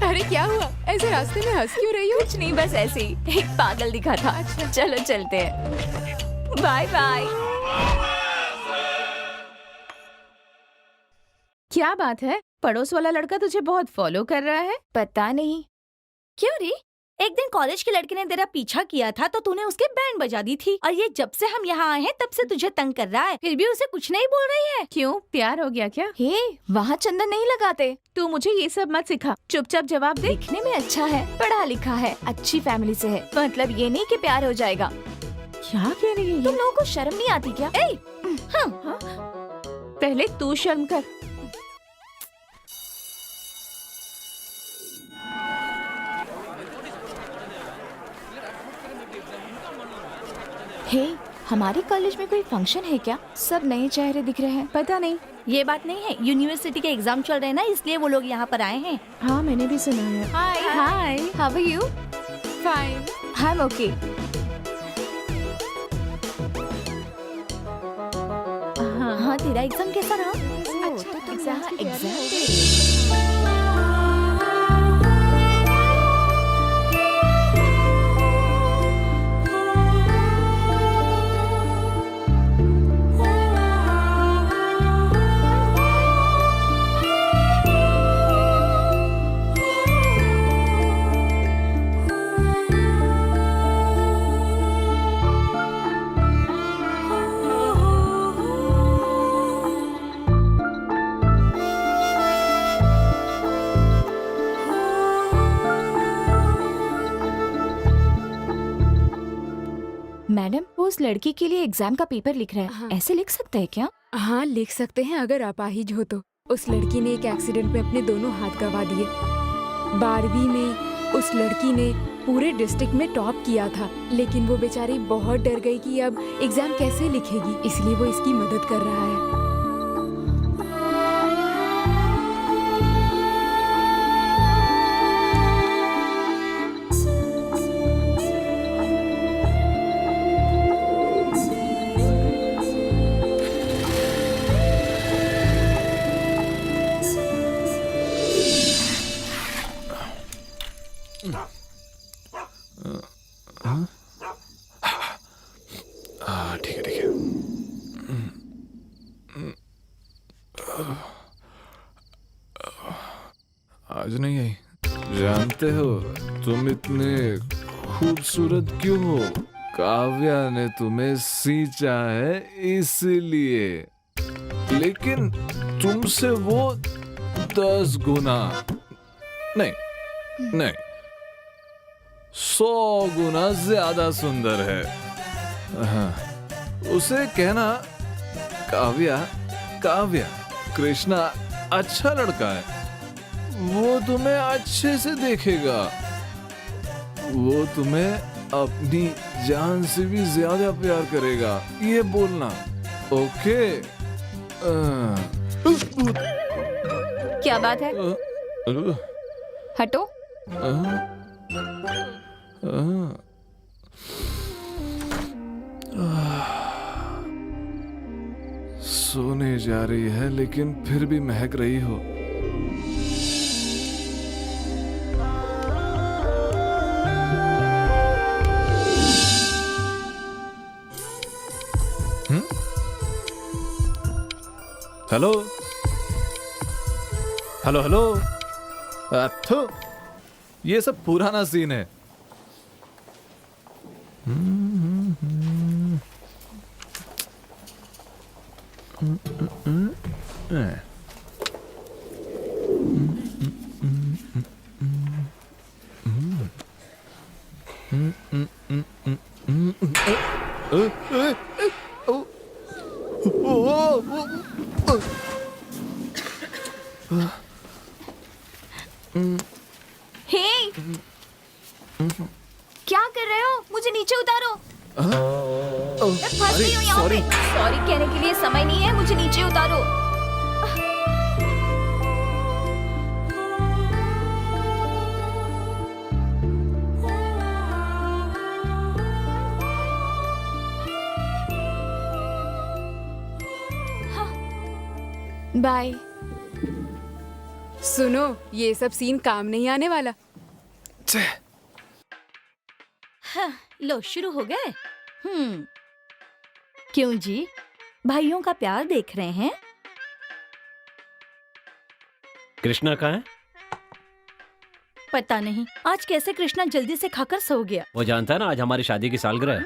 Speaker 11: अरे क्या हुआ? ऐसे रास्ते में हंस क्यों रही हो?
Speaker 1: कुछ नहीं, बस ऐसे ही एक पागल दिखा था। अच्छा। चलो चलते हैं। Bye bye.
Speaker 11: क्या बात है? पड़ोस वाला लड़का तुझे बहुत फॉलो कर रहा है?
Speaker 9: पता नहीं।
Speaker 1: क्यों रे? एक दिन कॉलेज के लड़के ने तेरा पीछा किया था तो तूने उसके बैंड बजा दी थी, और ये जब से हम यहाँ आए हैं तब से तुझे तंग कर रहा है, फिर भी उसे कुछ नहीं बोल रही है।
Speaker 11: क्यों, प्यार हो गया क्या?
Speaker 9: हे, वहाँ चंदन नहीं लगाते।
Speaker 11: तू मुझे ये सब मत सिखा, चुपचाप जवाब दे।
Speaker 9: दिखने में अच्छा है, पढ़ा लिखा है, अच्छी फैमिली से है, मतलब ये नहीं कि प्यार हो जाएगा।
Speaker 11: क्या कह रही है?
Speaker 9: तुम लोगों को शर्म नहीं आती क्या?
Speaker 11: हाँ। पहले तू शर्म कर।
Speaker 9: हे, हमारे कॉलेज में कोई फंक्शन है क्या? सब नए चेहरे दिख रहे हैं।
Speaker 11: पता नहीं।
Speaker 1: ये बात नहीं है, यूनिवर्सिटी के एग्जाम चल रहे हैं ना, इसलिए वो लोग यहाँ पर आए हैं।
Speaker 11: हाँ, मैंने भी सुना है।
Speaker 9: Hi
Speaker 11: hi,
Speaker 9: how are you?
Speaker 11: Fine.
Speaker 9: I am okay.
Speaker 1: हाँ, तेरा एग्जाम कैसा रहा?
Speaker 9: अच्छा, तो एग्जाम। मैडम, वो उस लड़की के लिए एग्जाम का पेपर लिख रहा है।
Speaker 11: हाँ।
Speaker 9: ऐसे लिख सकते हैं क्या?
Speaker 11: हाँ, लिख सकते हैं अगर अपाहिज हो तो। उस लड़की ने एक एक्सीडेंट में अपने दोनों हाथ गंवा दिए। 12वीं में उस लड़की ने पूरे डिस्ट्रिक्ट में टॉप किया था, लेकिन वो बेचारी बहुत डर गई कि अब एग्जाम कैसे लिखेगी, इसलिए वो इसकी मदद कर रहा है।
Speaker 6: ठीक है ठीक है। आज नहीं आई। जानते हो तुम इतने खूबसूरत क्यों हो? काव्या ने तुम्हें सींचा है इसलिए, लेकिन तुमसे वो 10 गुना नहीं नहीं 100 गुना ज्यादा सुंदर है। हाँ, उसे कहना काव्या काव्या कृष्णा अच्छा लड़का है, वो तुम्हें अच्छे से देखेगा, वो तुम्हें अपनी जान से भी ज्यादा प्यार करेगा, ये बोलना। ओके?
Speaker 11: क्या बात है? हटो।
Speaker 6: सोने जा रही है लेकिन फिर भी महक रही हो। Hello hello hello. तो ये सब पुराना सीन है।
Speaker 9: हे, क्या कर रहे हो? मुझे नीचे उतारो। मैं फंस गई हूँ यहाँ पे। सॉरी कहने के लिए समय नहीं है, मुझे नीचे उतारो।
Speaker 11: बाय। सुनो, ये सब सीन काम नहीं आने वाला।
Speaker 1: हाँ, लो शुरू हो गए। क्यों जी, भाइयों का प्यार देख रहे हैं?
Speaker 7: कृष्णा कहाँ है?
Speaker 1: पता नहीं आज कैसे कृष्णा जल्दी से खाकर सो गया।
Speaker 7: वो जानता है ना आज हमारी शादी की सालगिरह है।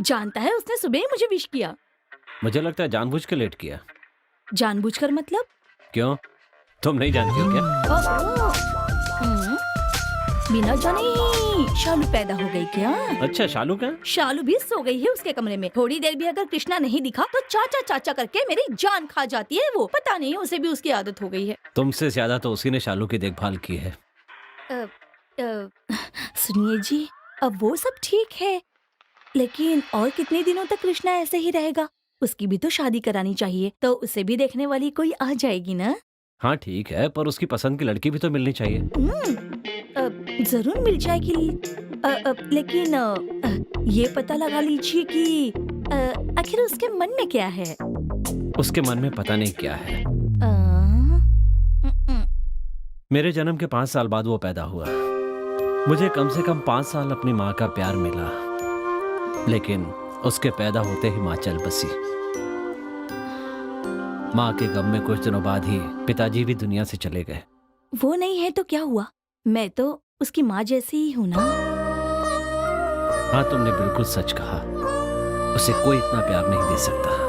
Speaker 1: जानता है, उसने सुबह ही मुझे विश किया।
Speaker 7: मुझे लगता है जानबूझ के लेट किया।
Speaker 1: जानबूझकर मतलब?
Speaker 7: क्यों, तुम नहीं जानती हो क्या?
Speaker 1: बिना जाने ही शालू पैदा हो गई क्या?
Speaker 7: अच्छा, शालू क्या?
Speaker 1: शालू भी सो गई है उसके कमरे में। थोड़ी देर भी अगर कृष्णा नहीं दिखा तो चाचा चाचा करके मेरी जान खा जाती है वो। पता नहीं उसे भी उसकी आदत हो गई है।
Speaker 7: तुमसे ज्यादा तो उसी ने शालू की देखभाल की है।
Speaker 1: सुनिए जी, अब वो सब ठीक है, लेकिन और कितने दिनों तक कृष्णा ऐसे ही रहेगा? उसकी भी तो शादी करानी चाहिए, तो उसे भी देखने वाली कोई आ जाएगी ना?
Speaker 7: हाँ ठीक है, पर उसकी पसंद की लड़की भी तो मिलनी चाहिए।
Speaker 1: जरूर मिल जाएगी, लेकिन ये पता लगा लीजिए कि आखिर उसके मन में क्या है।
Speaker 7: उसके मन में पता नहीं क्या है। मेरे जन्म के 5 साल बाद वो पैदा हुआ। मुझे कम से कम 5 साल अपनी माँ का प्यार मिला, लेकिन उसके पैदा होते ही माँ चल बसी। माँ के गम में कुछ दिनों बाद ही पिताजी भी दुनिया से चले गए।
Speaker 1: वो नहीं है तो क्या हुआ? मैं तो उसकी माँ जैसी ही हूँ ना।
Speaker 7: हाँ, तुमने बिल्कुल सच कहा। उसे कोई इतना प्यार नहीं दे सकता।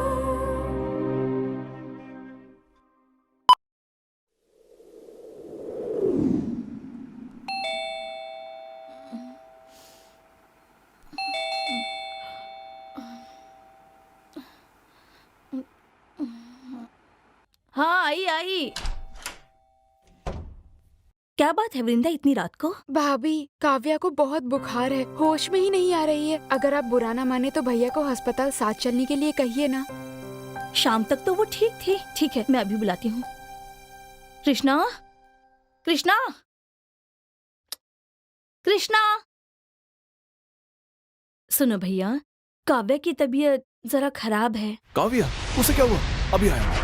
Speaker 1: हाँ आई। क्या बात है वृंदा इतनी रात को?
Speaker 11: भाभी, काव्या को बहुत बुखार है, होश में ही नहीं आ रही है। अगर आप बुरा ना माने तो भैया को अस्पताल साथ चलने के लिए कहिए ना।
Speaker 1: शाम तक तो वो ठीक थी। ठीक है, मैं अभी बुलाती हूँ। कृष्णा, कृष्णा, कृष्णा। सुनो भैया, काव्या की तबीयत जरा खराब है।
Speaker 6: काव्या, उसे क्या हुआ? अभी आया।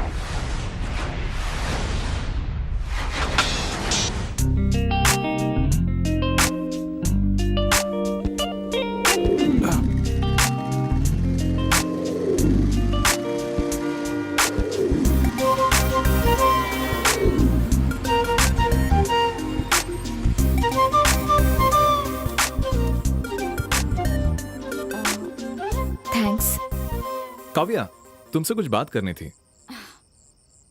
Speaker 11: थैंक्स।
Speaker 6: काव्या, तुमसे कुछ बात करनी थी।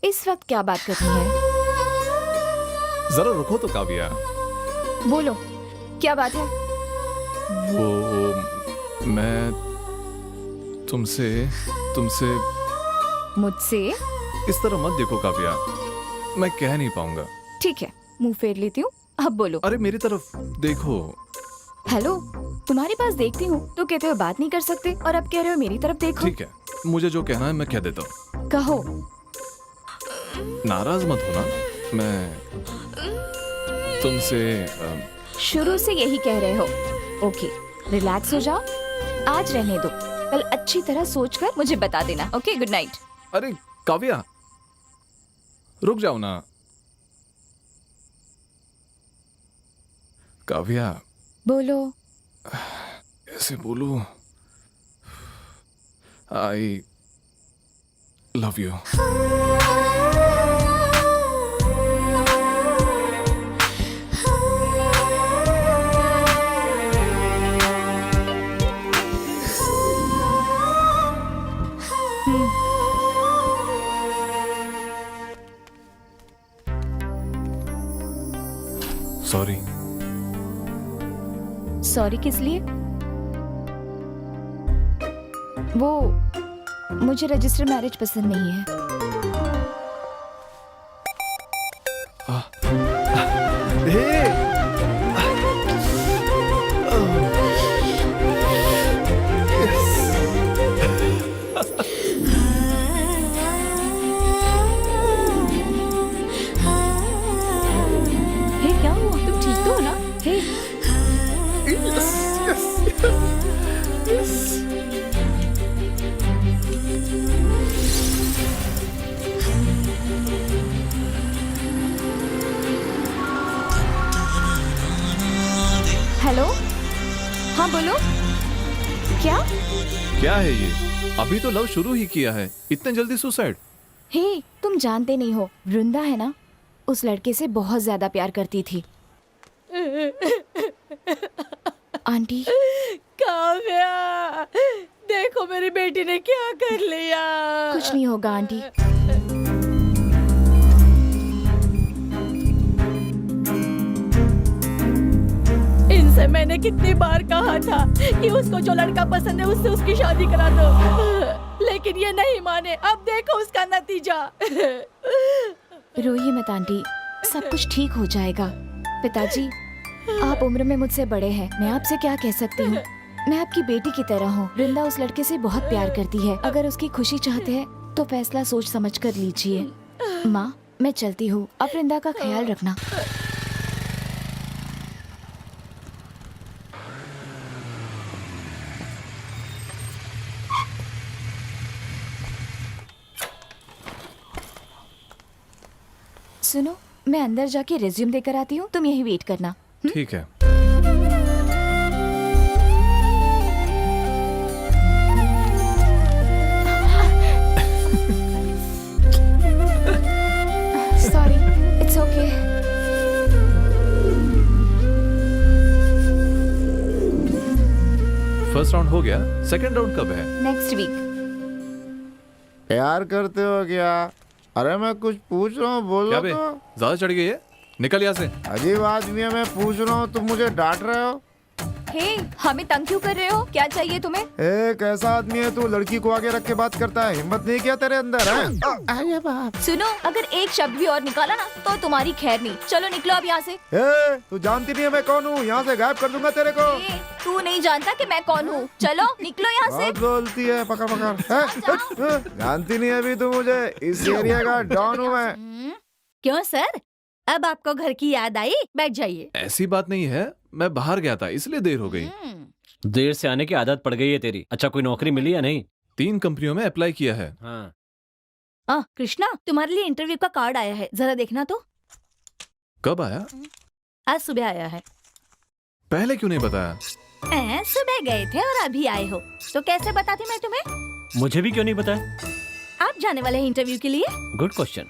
Speaker 11: इस वक्त क्या बात करनी है?
Speaker 6: जरा रुको तो काव्या।
Speaker 11: बोलो, क्या बात है?
Speaker 6: वो मैं तुमसे
Speaker 11: मुझसे?
Speaker 6: इस तरह मत देखो काव्या, मैं कह नहीं पाऊंगा।
Speaker 11: ठीक है, मुंह फेर लेती हूँ, अब बोलो।
Speaker 6: अरे मेरी तरफ देखो।
Speaker 11: हेलो, तुम्हारे पास देखती हूँ तो कहते हो बात नहीं कर सकते, और अब कह रहे हो मेरी तरफ देखो।
Speaker 6: ठीक है, मुझे जो कहना है मैं कह देता हूँ।
Speaker 11: कहो।
Speaker 6: नाराज मत होना, मैं तुमसे
Speaker 11: शुरू से यही कह रहे हो। ओके, रिलैक्स हो जाओ, आज रहने दो, कल अच्छी तरह सोचकर मुझे बता देना। Okay, good night.
Speaker 6: अरे काव्या, रुक जाओ ना। काव्या,
Speaker 11: बोलो।
Speaker 6: कैसे बोलूं? I love you. Sorry.
Speaker 11: Sorry किस लिए? वो मुझे रजिस्टर मैरिज पसंद नहीं है। हे, क्या हुआ? तुम ठीक तो हो ना? हे, हेलो, हाँ बोलो।
Speaker 6: क्या है ये? अभी तो लव शुरू ही किया है, इतने जल्दी सुसाइड?
Speaker 11: हे, तुम जानते नहीं हो, वृंदा है ना, उस लड़के से बहुत ज्यादा प्यार करती थी। आंटी।
Speaker 1: काव्या, देखो मेरी बेटी ने क्या कर लिया।
Speaker 11: कुछ नहीं होगा आंटी।
Speaker 1: इनसे मैंने कितनी बार कहा था कि उसको जो लड़का पसंद है उससे उसकी शादी करा दो, लेकिन ये नहीं माने। अब देखो उसका नतीजा।
Speaker 11: रोइए मत आंटी, सब कुछ ठीक हो जाएगा। पिताजी, आप उम्र में मुझसे बड़े हैं, मैं आपसे क्या कह सकती हूँ। मैं आपकी बेटी की तरह हूँ। वृंदा उस लड़के से बहुत प्यार करती है। अगर उसकी खुशी चाहते हैं तो फैसला सोच समझ कर लीजिए। माँ, मैं चलती हूँ, अब वृंदा का ख्याल रखना। सुनो, मैं अंदर जाके रिज्यूम देकर आती हूँ, तुम यही वेट करना।
Speaker 6: ठीक है।
Speaker 11: Sorry, it's okay.
Speaker 6: First round हो गया, सेकंड राउंड कब है?
Speaker 11: Next week.
Speaker 5: प्यार करते हो क्या? अरे मैं कुछ पूछ रहा हूँ, बोलो।
Speaker 6: क्या बे,
Speaker 5: तो
Speaker 6: ज्यादा चढ़ गई है? निकल यहाँ से।
Speaker 5: अजीब आदमी है, मैं पूछ रहा हूँ तुम मुझे डांट रहे हो।
Speaker 11: हे, हमें तंग क्यों कर रहे हो? क्या चाहिए तुम्हें?
Speaker 5: ए, कैसा आदमी है तू? लड़की को आगे रख के बात करता है। हिम्मत नहीं क्या तेरे अंदर है? अरे बाप।
Speaker 11: सुनो, अगर एक शब्द भी और निकाला ना तो तुम्हारी खैर नहीं। चलो निकलो अब यहाँ से।
Speaker 5: ए, तू जानती नहीं है मैं कौन हूँ? यहाँ से गायब कर दूंगा तेरे को।
Speaker 11: तू नहीं जानता कि मैं कौन हूँ। चलो निकलो यहाँ से।
Speaker 5: बहुत बोलती है, पकड़ पकड़। जानती नहीं अभी तू मुझे। इस एरिया का डॉन हूँ मैं।
Speaker 1: क्यों सर, अब आपको घर की याद आई? बैठ जाइए।
Speaker 6: ऐसी बात नहीं है, मैं बाहर गया था इसलिए देर हो गई।
Speaker 7: देर से आने की आदत पड़ गई है तेरी। अच्छा, कोई नौकरी मिली या नहीं?
Speaker 6: 3 कंपनियों में अप्लाई किया है।
Speaker 7: हाँ।
Speaker 1: कृष्णा, तुम्हारे लिए इंटरव्यू का कार्ड आया है, जरा देखना तो।
Speaker 6: कब आया?
Speaker 1: आज सुबह आया है।
Speaker 6: पहले क्यों नहीं बताया?
Speaker 1: सुबह गए थे और अभी आए हो, तो कैसे बताती मैं तुम्हें?
Speaker 7: मुझे भी क्यों नहीं बताया?
Speaker 1: आप जाने वाले हैं इंटरव्यू के लिए?
Speaker 7: Good question.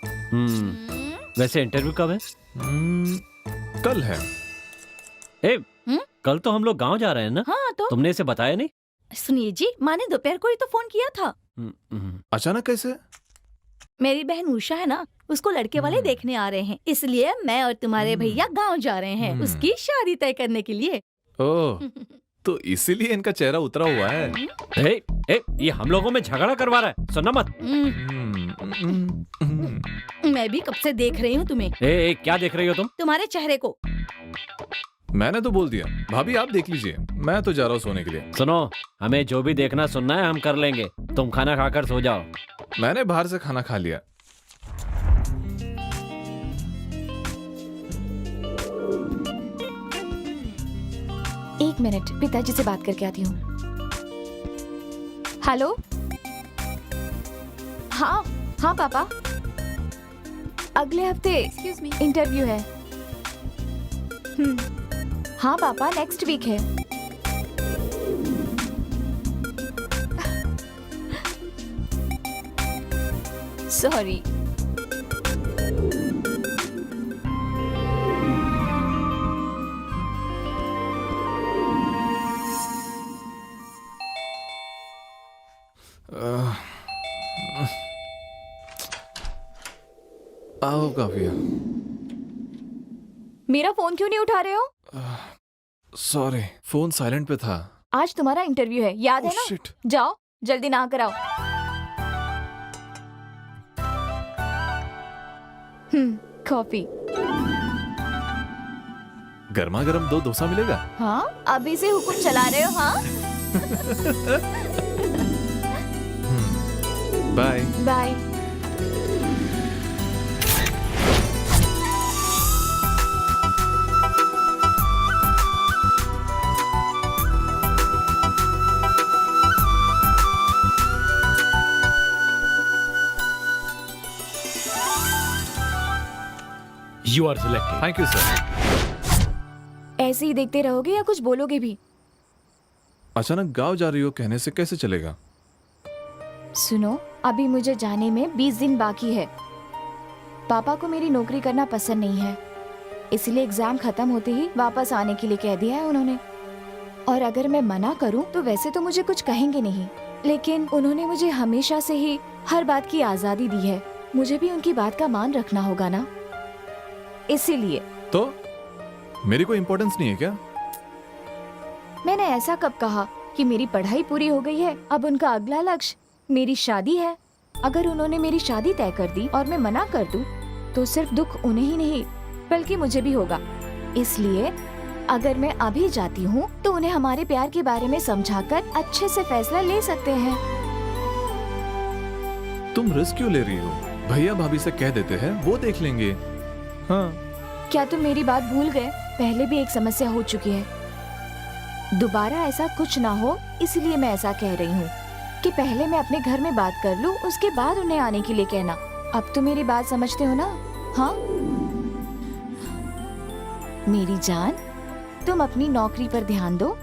Speaker 7: वैसे इंटरव्यू कब है?
Speaker 6: कल है।
Speaker 7: कल तो हम लोग गांव जा रहे हैं ना?
Speaker 1: हाँ, तो
Speaker 7: तुमने इसे बताया नहीं?
Speaker 1: सुनिए जी, माँ ने दोपहर को ही तो फोन किया था।
Speaker 6: अचानक कैसे?
Speaker 1: मेरी बहन उषा है ना, उसको लड़के वाले देखने आ रहे हैं, इसलिए मैं और तुम्हारे भैया गांव जा रहे हैं उसकी शादी तय करने के लिए।
Speaker 6: ओह, तो इसीलिए इनका चेहरा उतरा हुआ है।
Speaker 7: ये हम लोगों में झगड़ा करवा रहा है, सुनना मत।
Speaker 1: मैं भी कब से देख रही हूँ तुम्हें।
Speaker 7: क्या देख रही हो तुम?
Speaker 1: तुम्हारे चेहरे को।
Speaker 6: मैंने तो बोल दिया। भाभी आप देख लीजिए, मैं तो जा रहा हूँ सोने के लिए।
Speaker 7: सुनो, हमें जो भी देखना सुनना है हम कर लेंगे, तुम खाना खाकर सो जाओ।
Speaker 6: मैंने बाहर से खाना खा लिया।
Speaker 11: एक मिनट, पिताजी से बात करके आती हूँ। हेलो। हाँ हाँ पापा, अगले हफ्ते इंटरव्यू है। हाँ पापा, नेक्स्ट वीक है। सॉरी।
Speaker 6: आओ काफिया।
Speaker 11: मेरा फोन क्यों नहीं उठा रहे हो?
Speaker 6: सॉरी, फोन साइलेंट पे था।
Speaker 11: आज तुम्हारा इंटरव्यू है, याद है ना?
Speaker 6: शिट।
Speaker 11: जाओ जल्दी नहा कर आओ। कॉफी।
Speaker 6: गर्मा गर्म 2 डोसा मिलेगा?
Speaker 11: हाँ, अभी से हुक्म चला रहे हो? हाँ।
Speaker 6: Bye
Speaker 11: bye.
Speaker 13: You are selected.
Speaker 6: Thank you sir.
Speaker 11: ऐसे ही देखते रहोगे या कुछ बोलोगे भी?
Speaker 6: अचानक गांव जा रही हो कहने से कैसे चलेगा?
Speaker 11: सुनो, अभी मुझे जाने में 20 दिन बाकी है। पापा को मेरी नौकरी करना पसंद नहीं है, इसलिए एग्जाम खत्म होते ही वापस आने के लिए कह दिया है उन्होंने। और अगर मैं मना करूं तो वैसे तो मुझे कुछ कहेंगे नहीं, लेकिन उन्होंने मुझे हमेशा से ही हर बात की आजादी दी है। मुझे भी उनकी बात का मान रखना होगा ना, इसीलिए।
Speaker 6: तो मेरी कोई इम्पोर्टेंस नहीं है क्या?
Speaker 11: मैंने ऐसा कब कहा कि मेरी पढ़ाई पूरी हो गई है, अब उनका अगला लक्ष्य मेरी शादी है। अगर उन्होंने मेरी शादी तय कर दी और मैं मना कर दूं, तो सिर्फ दुख उन्हें ही नहीं बल्कि मुझे भी होगा। इसलिए अगर मैं अभी जाती हूँ तो उन्हें हमारे प्यार के बारे में समझाकर अच्छे से फैसला ले सकते हैं।
Speaker 6: तुम रिस्क क्यों ले रही हो? भैया भाभी से कह देते हैं, वो देख लेंगे। हाँ।
Speaker 11: क्या तुम मेरी बात भूल गए? पहले भी एक समस्या हो चुकी है, दोबारा ऐसा कुछ ना हो, इसलिए मैं ऐसा कह रही हूँ कि पहले मैं अपने घर में बात कर लूँ, उसके बाद उन्हें आने के लिए कहना। अब तो मेरी बात समझते हो ना? हाँ मेरी जान, तुम अपनी नौकरी पर ध्यान दो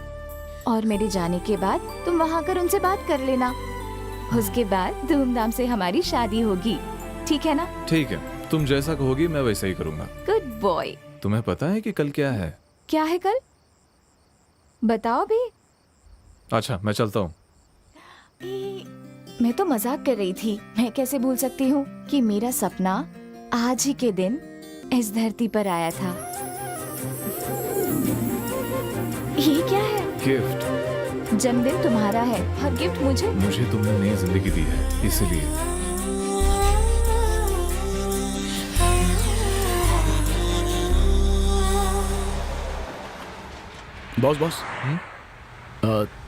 Speaker 11: और मेरे जाने के बाद तुम वहाँ कर उनसे बात कर लेना। उसके बाद धूमधाम से हमारी शादी होगी, ठीक है ना?
Speaker 6: ठीक है, तुम जैसा कहोगी मैं वैसा ही करूँगा।
Speaker 11: Good boy.
Speaker 6: तुम्हें पता है कि कल क्या है?
Speaker 11: क्या है कल? बताओ भी।
Speaker 6: अच्छा, मैं चलता हूँ।
Speaker 11: मैं तो मजाक कर रही थी। मैं कैसे भूल सकती हूँ कि मेरा सपना आज ही के दिन इस धरती पर आया था। ये क्या है?
Speaker 6: गिफ्ट।
Speaker 9: जन्मदिन तुम्हारा है और गिफ्ट मुझे।
Speaker 6: मुझे तुमने नई जिंदगी दी है, इसलिए।
Speaker 2: बॉस बॉस,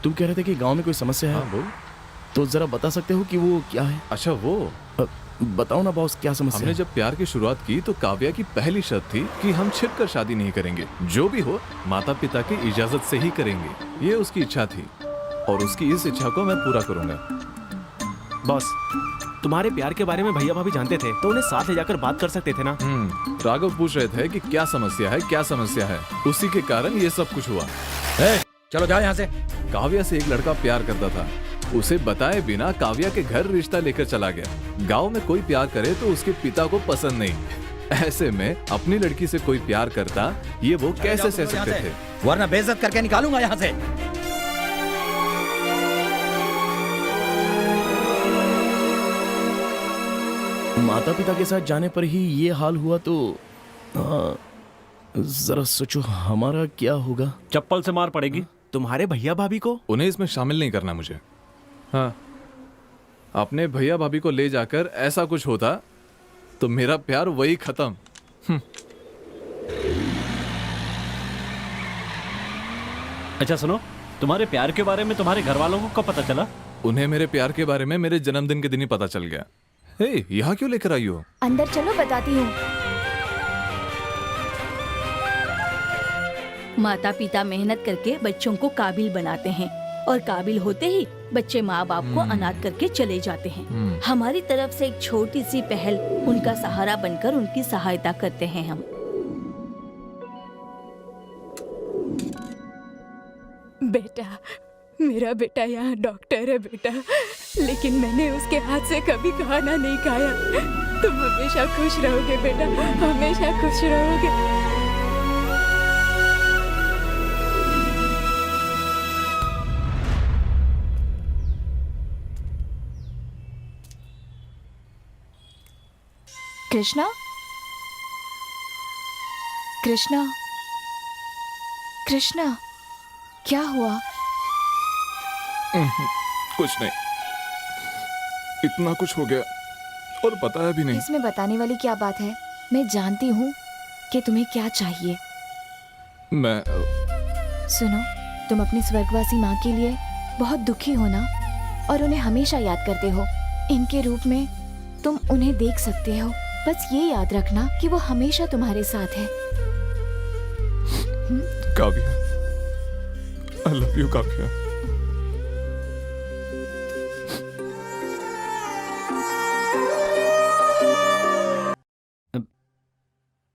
Speaker 2: तुम कह रहे थे कि गांव में कोई समस्या है।
Speaker 6: हाँ बोल।
Speaker 2: तो जरा बता सकते हो कि वो क्या है?
Speaker 6: अच्छा वो
Speaker 2: बताओ ना बॉस, क्या समस्या
Speaker 6: हमने
Speaker 2: है?
Speaker 6: जब प्यार की शुरुआत की तो काव्या की पहली शर्त थी कि हम छिपकर शादी नहीं करेंगे, जो भी हो माता पिता की इजाजत से ही करेंगे। ये उसकी इच्छा थी और उसकी इस इच्छा को मैं पूरा करूंगा।
Speaker 4: बॉस, तुम्हारे प्यार के बारे में भैया भाभी जानते थे तो उन्हें साथ ले जाकर बात कर सकते थे ना।
Speaker 6: राघव पूछ रहे थे कि क्या समस्या है, क्या समस्या है। उसी के कारण ये सब कुछ हुआ।
Speaker 3: चलो जाओ यहाँ से।
Speaker 6: काव्या से एक लड़का प्यार करता था, उसे बताए बिना काव्या के घर रिश्ता लेकर चला गया। गांव में कोई प्यार करे तो उसके पिता को पसंद नहीं। ऐसे में अपनी लड़की से कोई प्यार करता, ये वो कैसे सह सकते थे?
Speaker 3: वरना बेइज्जत करके निकालूंगा यहाँ से।
Speaker 2: माता पिता के साथ जाने पर ही ये हाल हुआ तो जरा सोचो हमारा क्या होगा।
Speaker 7: चप्पल से मार पड़ेगी।
Speaker 4: तुम्हारे भैया भाभी को?
Speaker 6: उन्हें इसमें शामिल नहीं करना मुझे। हाँ, अपने भैया भाभी को ले जाकर ऐसा कुछ होता तो मेरा प्यार वही खत्म।
Speaker 7: अच्छा सुनो, तुम्हारे प्यार के बारे में तुम्हारे घर वालों को कब पता चला?
Speaker 6: उन्हें मेरे प्यार के बारे में मेरे जन्मदिन के दिन ही पता चल गया। हे, यहाँ क्यों लेकर आई हो?
Speaker 9: अंदर चलो, बताती हूँ।
Speaker 1: माता पिता मेहनत करके बच्चों को काबिल बनाते हैं और काबिल होते ही बच्चे माँ बाप को अनाथ करके चले जाते हैं। हमारी तरफ से एक छोटी सी पहल उनका सहारा बनकर उनकी सहायता करते हैं हम।
Speaker 11: बेटा, मेरा बेटा यहाँ डॉक्टर है बेटा, लेकिन मैंने उसके हाथ से कभी खाना नहीं खाया। तुम हमेशा खुश रहोगे बेटा, हमेशा खुश रहोगे।
Speaker 9: कृष्णा, कृष्णा, कृष्णा, क्या हुआ?
Speaker 6: कुछ नहीं, इतना कुछ हो गया और बताया भी नहीं।
Speaker 9: इसमें बताने वाली क्या बात है? मैं जानती हूँ कि तुम्हें क्या चाहिए।
Speaker 6: मैं
Speaker 9: सुनो, तुम अपनी स्वर्गवासी माँ के लिए बहुत दुखी हो ना, और उन्हें हमेशा याद करते हो। इनके रूप में तुम उन्हें देख सकते हो। बस ये याद रखना कि वो हमेशा तुम्हारे साथ है।
Speaker 6: Kavya, I love you Kavya.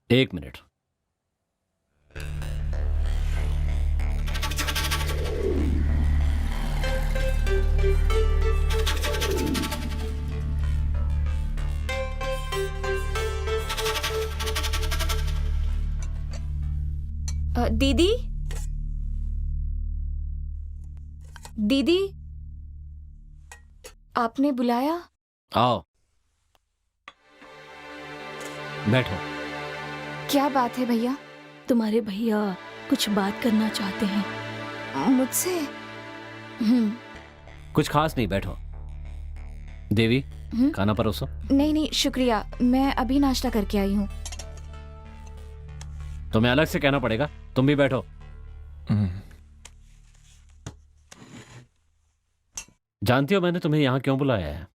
Speaker 7: एक मिनट।
Speaker 9: दीदी, दीदी, आपने बुलाया?
Speaker 7: आओ, बैठो।
Speaker 9: क्या बात है भैया?
Speaker 1: तुम्हारे भैया कुछ बात करना चाहते हैं
Speaker 9: मुझसे।
Speaker 7: कुछ खास नहीं, बैठो। देवी, खाना परोसो।
Speaker 9: नहीं नहीं शुक्रिया, मैं अभी नाश्ता करके आई हूँ।
Speaker 7: तुम्हें अलग से कहना पड़ेगा, तुम भी बैठो। जानती हो मैंने तुम्हें यहाँ क्यों बुलाया है?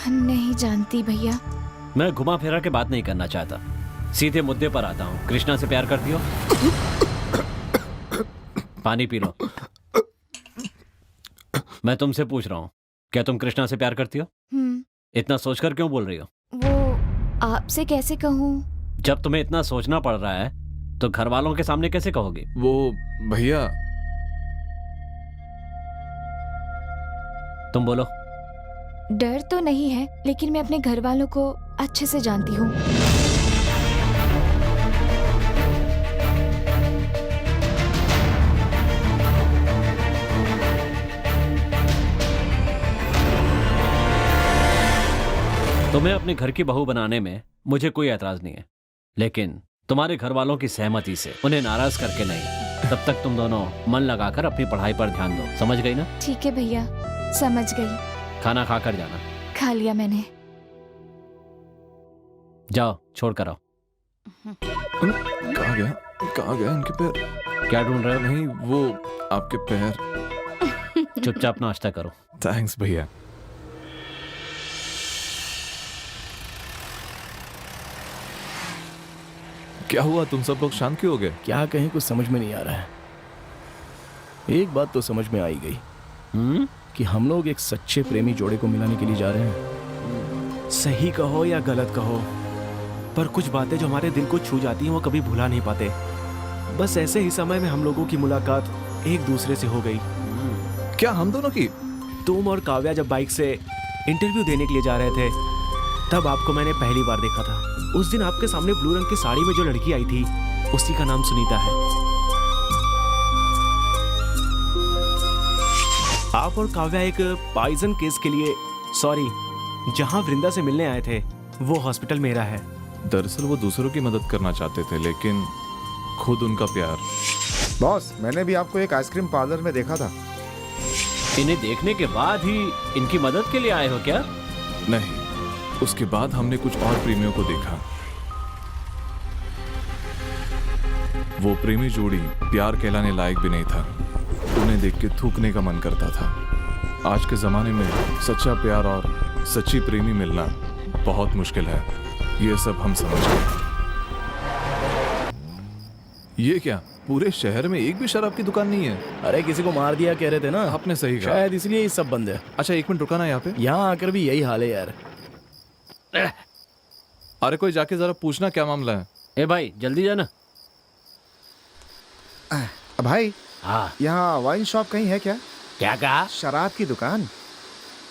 Speaker 9: नहीं जानती भैया।
Speaker 7: मैं घुमा फिरा के बात नहीं करना चाहता, सीधे मुद्दे पर आता हूँ। कृष्णा से प्यार करती हो? पानी पी लो। मैं तुमसे पूछ रहा हूँ, क्या तुम कृष्णा से प्यार करती हो? इतना सोचकर क्यों बोल रही हो?
Speaker 9: वो आपसे कैसे कहूँ?
Speaker 7: जब तुम्हें इतना सोचना पड़ रहा है तो घर वालों के सामने कैसे कहोगे?
Speaker 6: वो भैया,
Speaker 7: तुम बोलो।
Speaker 9: डर तो नहीं है, लेकिन मैं अपने घर वालों को अच्छे से जानती हूँ।
Speaker 7: तुम्हें अपने घर की बहू बनाने में मुझे कोई ऐतराज नहीं है, लेकिन तुम्हारे घर वालों की सहमति से, उन्हें नाराज करके नहीं। तब तक तुम दोनों मन लगाकर अपनी पढ़ाई पर ध्यान दो, समझ गई ना?
Speaker 11: ठीक है भैया, समझ गई।
Speaker 7: खाना खा कर जाना।
Speaker 11: खा लिया मैंने।
Speaker 7: जाओ, छोड़ कर आओ।
Speaker 6: कहाँ गया इनके पैर?
Speaker 7: क्या ढूंढ रहे हो?
Speaker 6: नहीं, वो आपके पैर।
Speaker 7: चुपचाप नाश्ता करो।
Speaker 6: थैंक्स भैया। क्या हुआ, तुम सब लोग शांत क्यों हो गए?
Speaker 2: क्या कहीं, कुछ समझ में नहीं आ रहा है। एक बात तो समझ में आई गई कि हम लोग एक सच्चे प्रेमी जोड़े को मिलाने के लिए जा रहे हैं।
Speaker 4: सही कहो या गलत कहो, पर कुछ बातें जो हमारे दिल को छू जाती हैं वो कभी भुला नहीं पाते। बस ऐसे ही समय में हम लोगों की मुलाकात एक दूसरे से हो गई।
Speaker 6: क्या हम दोनों की?
Speaker 4: तुम और काव्या जब बाइक से इंटरव्यू देने के लिए जा रहे थे, तब आपको मैंने पहली बार देखा था। उस दिन आपके सामने ब्लू रंग की साड़ी में जो लड़की आई थी, उसी का नाम सुनीता है। आप और काव्या एक पॉइजन केस के लिए, सॉरी, जहां वृंदा से मिलने आए थे, वो हॉस्पिटल मेरा है।
Speaker 6: दरअसल वो दूसरों की मदद करना चाहते थे, लेकिन खुद उनका प्यार।
Speaker 5: बॉस, मैंने भी आपको एक आइसक्रीम पार्लर में देखा था।
Speaker 7: इन्हें देखने के बाद ही इनकी मदद के लिए आए हो क्या?
Speaker 6: नहीं, उसके बाद हमने कुछ और प्रेमियों को देखा। वो प्रेमी जोड़ी प्यार कहलाने लायक भी नहीं था। उन्हें देख के थूकने का मन करता था। आज के जमाने में सच्चा प्यार और सच्ची प्रेमी मिलना बहुत मुश्किल है। ये सब हम समझ गए। ये क्या, पूरे शहर में एक भी शराब की दुकान नहीं है?
Speaker 2: अरे किसी को मार दिया कह रहे थे ना।
Speaker 6: आपने सही कहा।
Speaker 2: शायद इसलिए ये सब बंद है।
Speaker 6: अच्छा, एक मिनट रुका ना यहाँ पे।
Speaker 2: यहाँ आकर भी यही हाल है यार।
Speaker 6: अरे कोई जाके जरा पूछना क्या मामला है।
Speaker 7: ए भाई, जल्दी जाना।
Speaker 5: भाई,
Speaker 13: हाँ,
Speaker 5: यहाँ वाइन शॉप कहीं है क्या?
Speaker 13: क्या कहा?
Speaker 5: शराब की दुकान?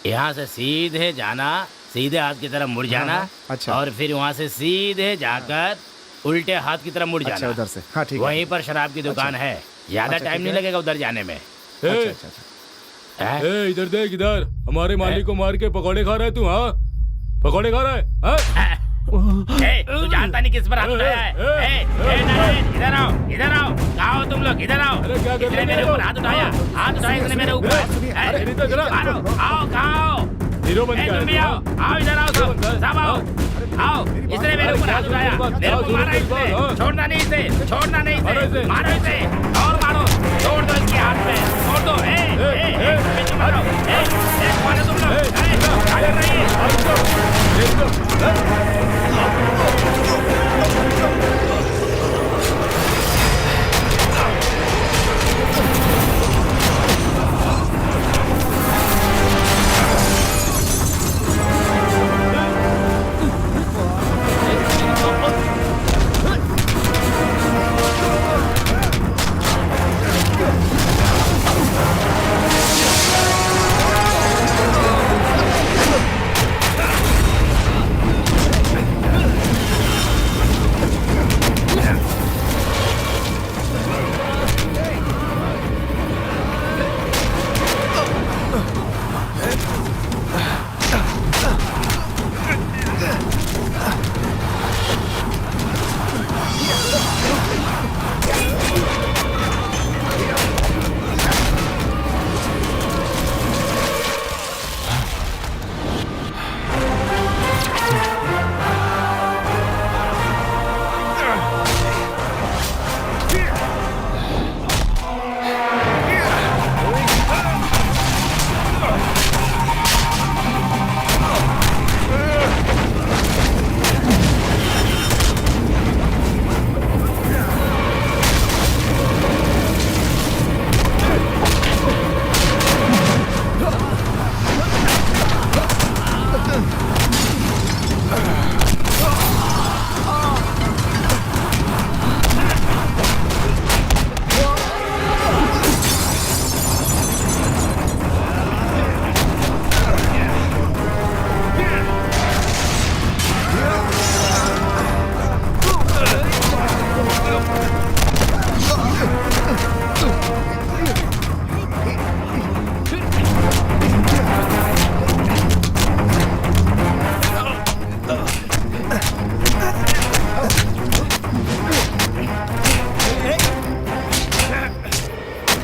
Speaker 13: यहाँ से सीधे जाना, सीधे हाथ की तरफ मुड़ जाना।
Speaker 5: अच्छा।
Speaker 13: और फिर वहाँ से सीधे जाकर उल्टे हाथ की तरफ मुड़
Speaker 5: अच्छा,
Speaker 13: जाना।
Speaker 5: उधर से। हाँ, ठीक है।
Speaker 13: वहीं पर शराब की दुकान है। ज्यादा
Speaker 5: अच्छा,
Speaker 13: टाइम
Speaker 5: ठीक
Speaker 13: नहीं
Speaker 5: है।
Speaker 13: लगेगा उधर जाने में।
Speaker 5: अच्छा, अच्छा, अच्छा।
Speaker 13: हैं?
Speaker 10: ए, इधर देख, इधर हमारे मालिक को मार के पकौड़े खा रहा है तू? हाँ, पकौड़े खा रहा है? हाँ?
Speaker 13: ए, तू जानता नहीं किस पर हाथ उठाया है? नारायण, इधर आओ, इधर आओ। कहाँ हो तुम लोग? इधर आओ। इसने मेरे ऊपर हाथ उठाया, हाथ उठाया इसने मेरे ऊपर। आओ, कहाँ हो? तुम भी आओ, आओ इधर आओ, सब आओ, आओ। इसने मेरे ऊपर हाथ उठाया, मेरे को मारा इसने। छोड़ना नहीं इसे, छोड़ना नहीं इसे, मारो इसे और मारो। छोड़ दो इसके हाथ में, छोड़ दो। मारो, मारो तुम लोग। क्या कर रही है?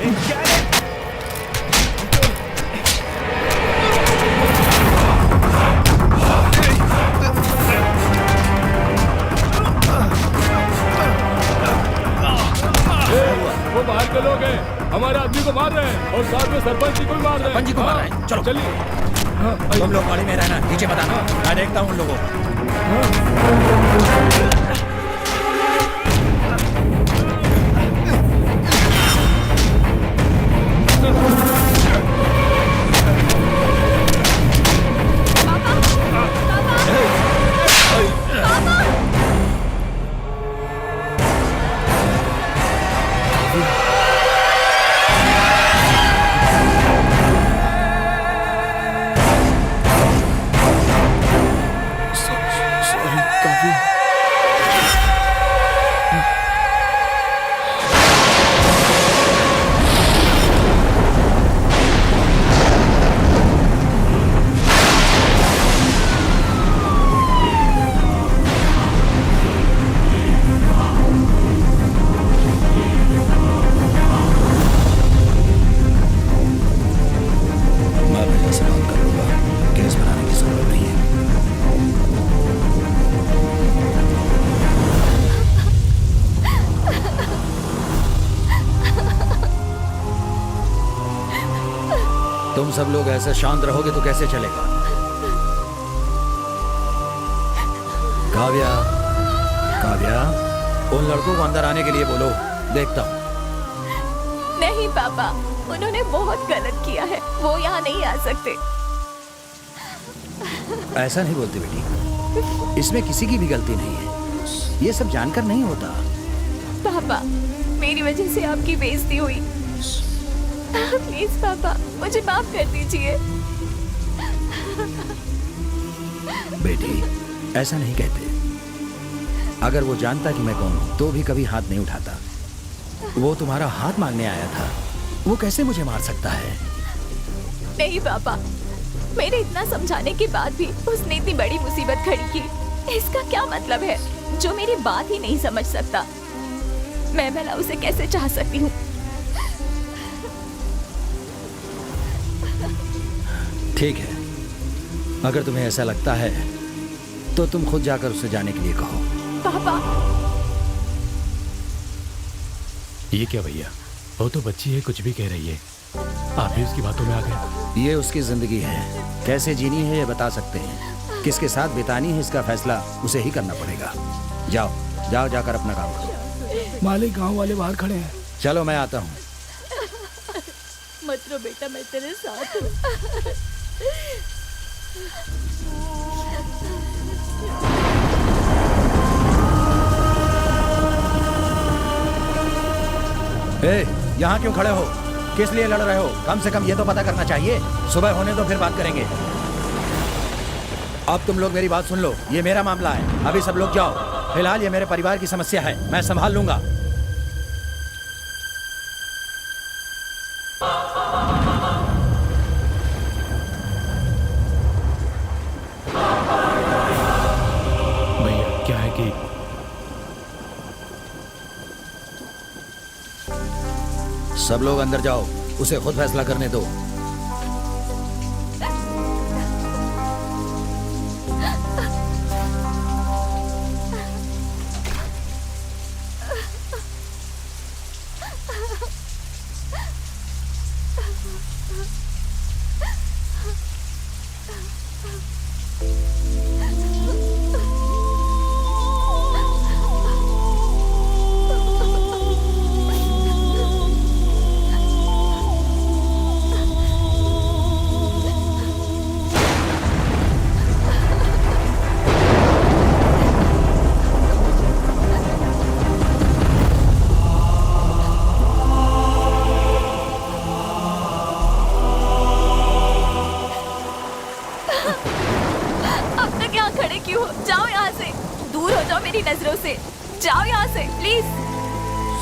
Speaker 10: वो बाहर के लोग हैं, हमारे आदमी को मार रहे हैं और साथ में सरपंच जी को भी मार रहे हैं।
Speaker 3: सरपंच जी को मार रहे हैं। चलो
Speaker 10: चलिए।
Speaker 3: तुम लोग गाड़ी में रहना, नीचे मत आना, मैं देखता हूँ उन लोगों को। तुम सब लोग ऐसे शांत रहोगे तो कैसे चलेगा? काव्या, काव्या, उन लड़कों को अंदर आने के लिए बोलो, देखता हूँ।
Speaker 9: नहीं पापा, उन्होंने बहुत गलत किया है, वो यहाँ नहीं आ सकते।
Speaker 3: ऐसा नहीं बोलते बेटी, इसमें किसी की भी गलती नहीं है, ये सब जानकर नहीं होता।
Speaker 9: पापा, मेरी वजह से आपकी बेइज्जती हुई। प्लीज पापा, मुझे माफ कर दीजिए।
Speaker 3: बेटी, ऐसा नहीं कहते। अगर वो जानता कि मैं कौन हूं तो भी कभी हाथ नहीं उठाता। वो तुम्हारा हाथ मांगने आया था, वो कैसे मुझे मार सकता है?
Speaker 9: नहीं पापा, मेरे इतना समझाने के बाद भी उसने इतनी बड़ी मुसीबत खड़ी की। इसका क्या मतलब है? जो मेरी बात ही नहीं समझ सकता, मैं भला उसे कैसे चाह सकती हूँ?
Speaker 3: ठीक है, अगर तुम्हें ऐसा लगता है तो तुम खुद जाकर उसे जाने के लिए कहो।
Speaker 9: पापा,
Speaker 13: ये क्या भैया, वो तो बच्ची है, कुछ भी कह रही है, आप भी उसकी बातों में आ गए।
Speaker 3: ये उसकी जिंदगी है, कैसे जीनी है ये बता सकते हैं, किसके साथ बितानी है इसका फैसला उसे ही करना पड़ेगा। जाओ जाओ, जाकर अपना काम करो।
Speaker 10: मालिक, गांव वाले बाहर खड़े हैं।
Speaker 3: चलो मैं आता हूँ।
Speaker 1: मत रो बेटा, मैं तेरे साथ हूँ।
Speaker 3: यहाँ क्यों खड़े हो? किस लिए लड़ रहे हो? कम से कम ये तो पता करना चाहिए। सुबह होने तो फिर बात करेंगे। अब तुम लोग मेरी बात सुन लो, ये मेरा मामला है, अभी सब लोग जाओ। फिलहाल ये मेरे परिवार की समस्या है, मैं संभाल लूंगा।
Speaker 13: भैया क्या है कि
Speaker 3: सब लोग अंदर जाओ, उसे खुद फैसला करने दो।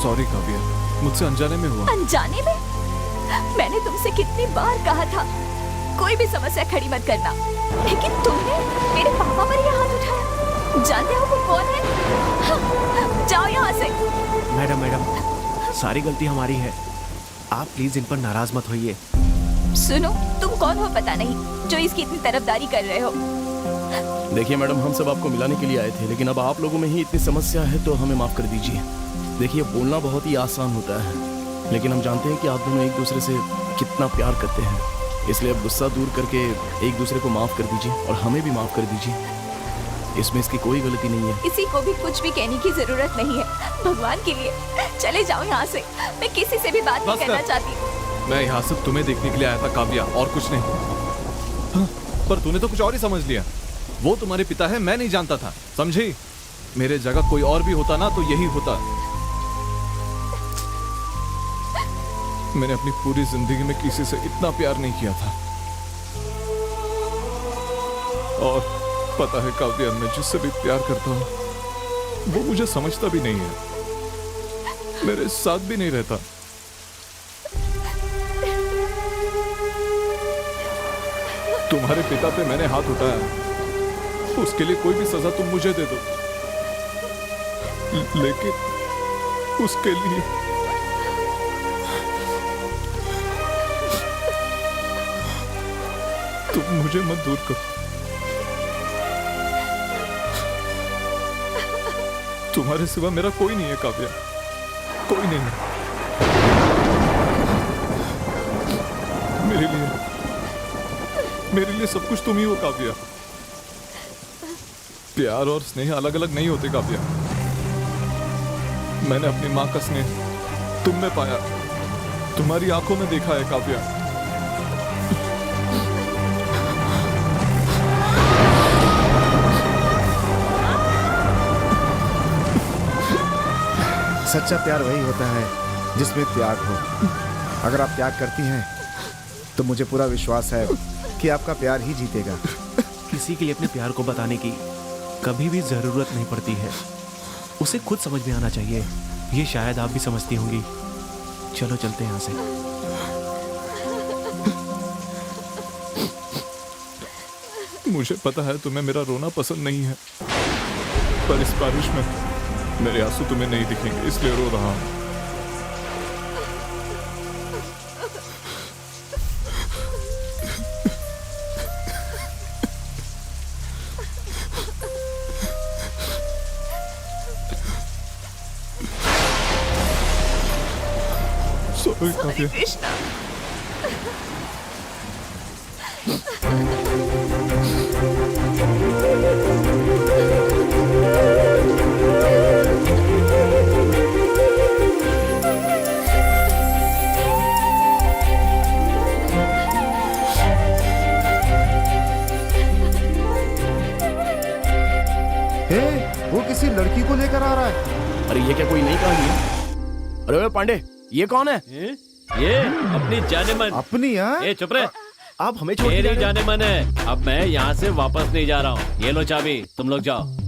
Speaker 6: सॉरी काव्या, मुझसे अनजाने में हुआ।
Speaker 9: अनजाने में? मैंने तुमसे कितनी बार कहा था कोई भी समस्या खड़ी मत करना, लेकिन तुमने मेरे पापा पर यह हाथ उठाया। जानते हो वो कौन है? जाओ यहाँ से।
Speaker 4: मैडम, सारी गलती हमारी है। आप प्लीज इन पर नाराज मत होइए।
Speaker 14: सुनो, तुम कौन हो पता नहीं जो इसकी इतनी तरफदारी कर रहे हो।
Speaker 2: देखिए मैडम, हम सब आपको मिलाने के लिए आए थे, लेकिन अब आप लोगों में ही इतनी समस्या है तो हमें माफ कर दीजिए। देखिए, बोलना बहुत ही आसान होता है, लेकिन हम जानते हैं कि आप दोनों एक दूसरे से कितना प्यार करते हैं, इसलिए अब गुस्सा दूर करके एक दूसरे को माफ कर दीजिए और हमें भी माफ कर दीजिए। इसमें इसकी कोई गलती नहीं है।
Speaker 14: किसी को भी कुछ भी कहने की जरूरत नहीं है, भगवान के लिए चले जाओ यहाँ से। मैं किसी से भी बात नहीं करना चाहती।
Speaker 6: मैं यहाँ सिर्फ तुम्हें देखने के लिए आया था काव्या, और कुछ नहीं। हाँ, पर तूने तो कुछ और ही समझ लिया। वो तुम्हारे पिता है, मैं नहीं जानता था, समझी? मेरे जगह कोई और भी होता ना तो यही होता। मैंने अपनी पूरी जिंदगी में किसी से इतना प्यार नहीं किया था। और पता है काव्या, मैं जिससे भी प्यार करता हूं वो मुझे समझता भी नहीं है, मेरे साथ भी नहीं रहता। तुम्हारे पिता पे मैंने हाथ उठाया, उसके लिए कोई भी सजा तुम मुझे दे दो, लेकिन उसके लिए तुम मुझे मत दूर करो। तुम्हारे सिवा मेरा कोई नहीं है काव्या, कोई नहीं है। मेरे लिए सब कुछ तुम ही हो काव्या। प्यार और स्नेह अलग अलग नहीं होते काव्या। मैंने अपनी माँ का स्नेह तुम में पाया, तुम्हारी आंखों में देखा है काव्या।
Speaker 5: सच्चा प्यार वही होता है जिसमें त्याग हो। अगर आप त्याग करती हैं तो मुझे पूरा विश्वास है कि आपका प्यार ही जीतेगा।
Speaker 4: किसी के लिए अपने प्यार को बताने की कभी भी जरूरत नहीं पड़ती है, उसे खुद समझ में आना चाहिए। ये शायद आप भी समझती होंगी। चलो चलते हैं यहाँ से।
Speaker 6: मुझे पता है तुम्हें मेरा रोना पसंद नहीं है, पर इस बारिश में मेरे आंसू तुम्हें नहीं दिखेंगे, इसलिए रो रहा हूं। सॉरी काव्या।
Speaker 14: कृष्णा,
Speaker 5: वो किसी लड़की को लेकर आ रहा है।
Speaker 2: अरे ये क्या कोई नई कहानी है? अरे पांडे, ये कौन है?
Speaker 7: ये अपनी जाने मन।
Speaker 5: अपनी?
Speaker 7: ये चुप रहे।
Speaker 2: आप हमें छोड़
Speaker 7: मेरी जाने मन है। अब मैं यहाँ से वापस नहीं जा रहा हूँ। ये लो चाबी, तुम लोग जाओ।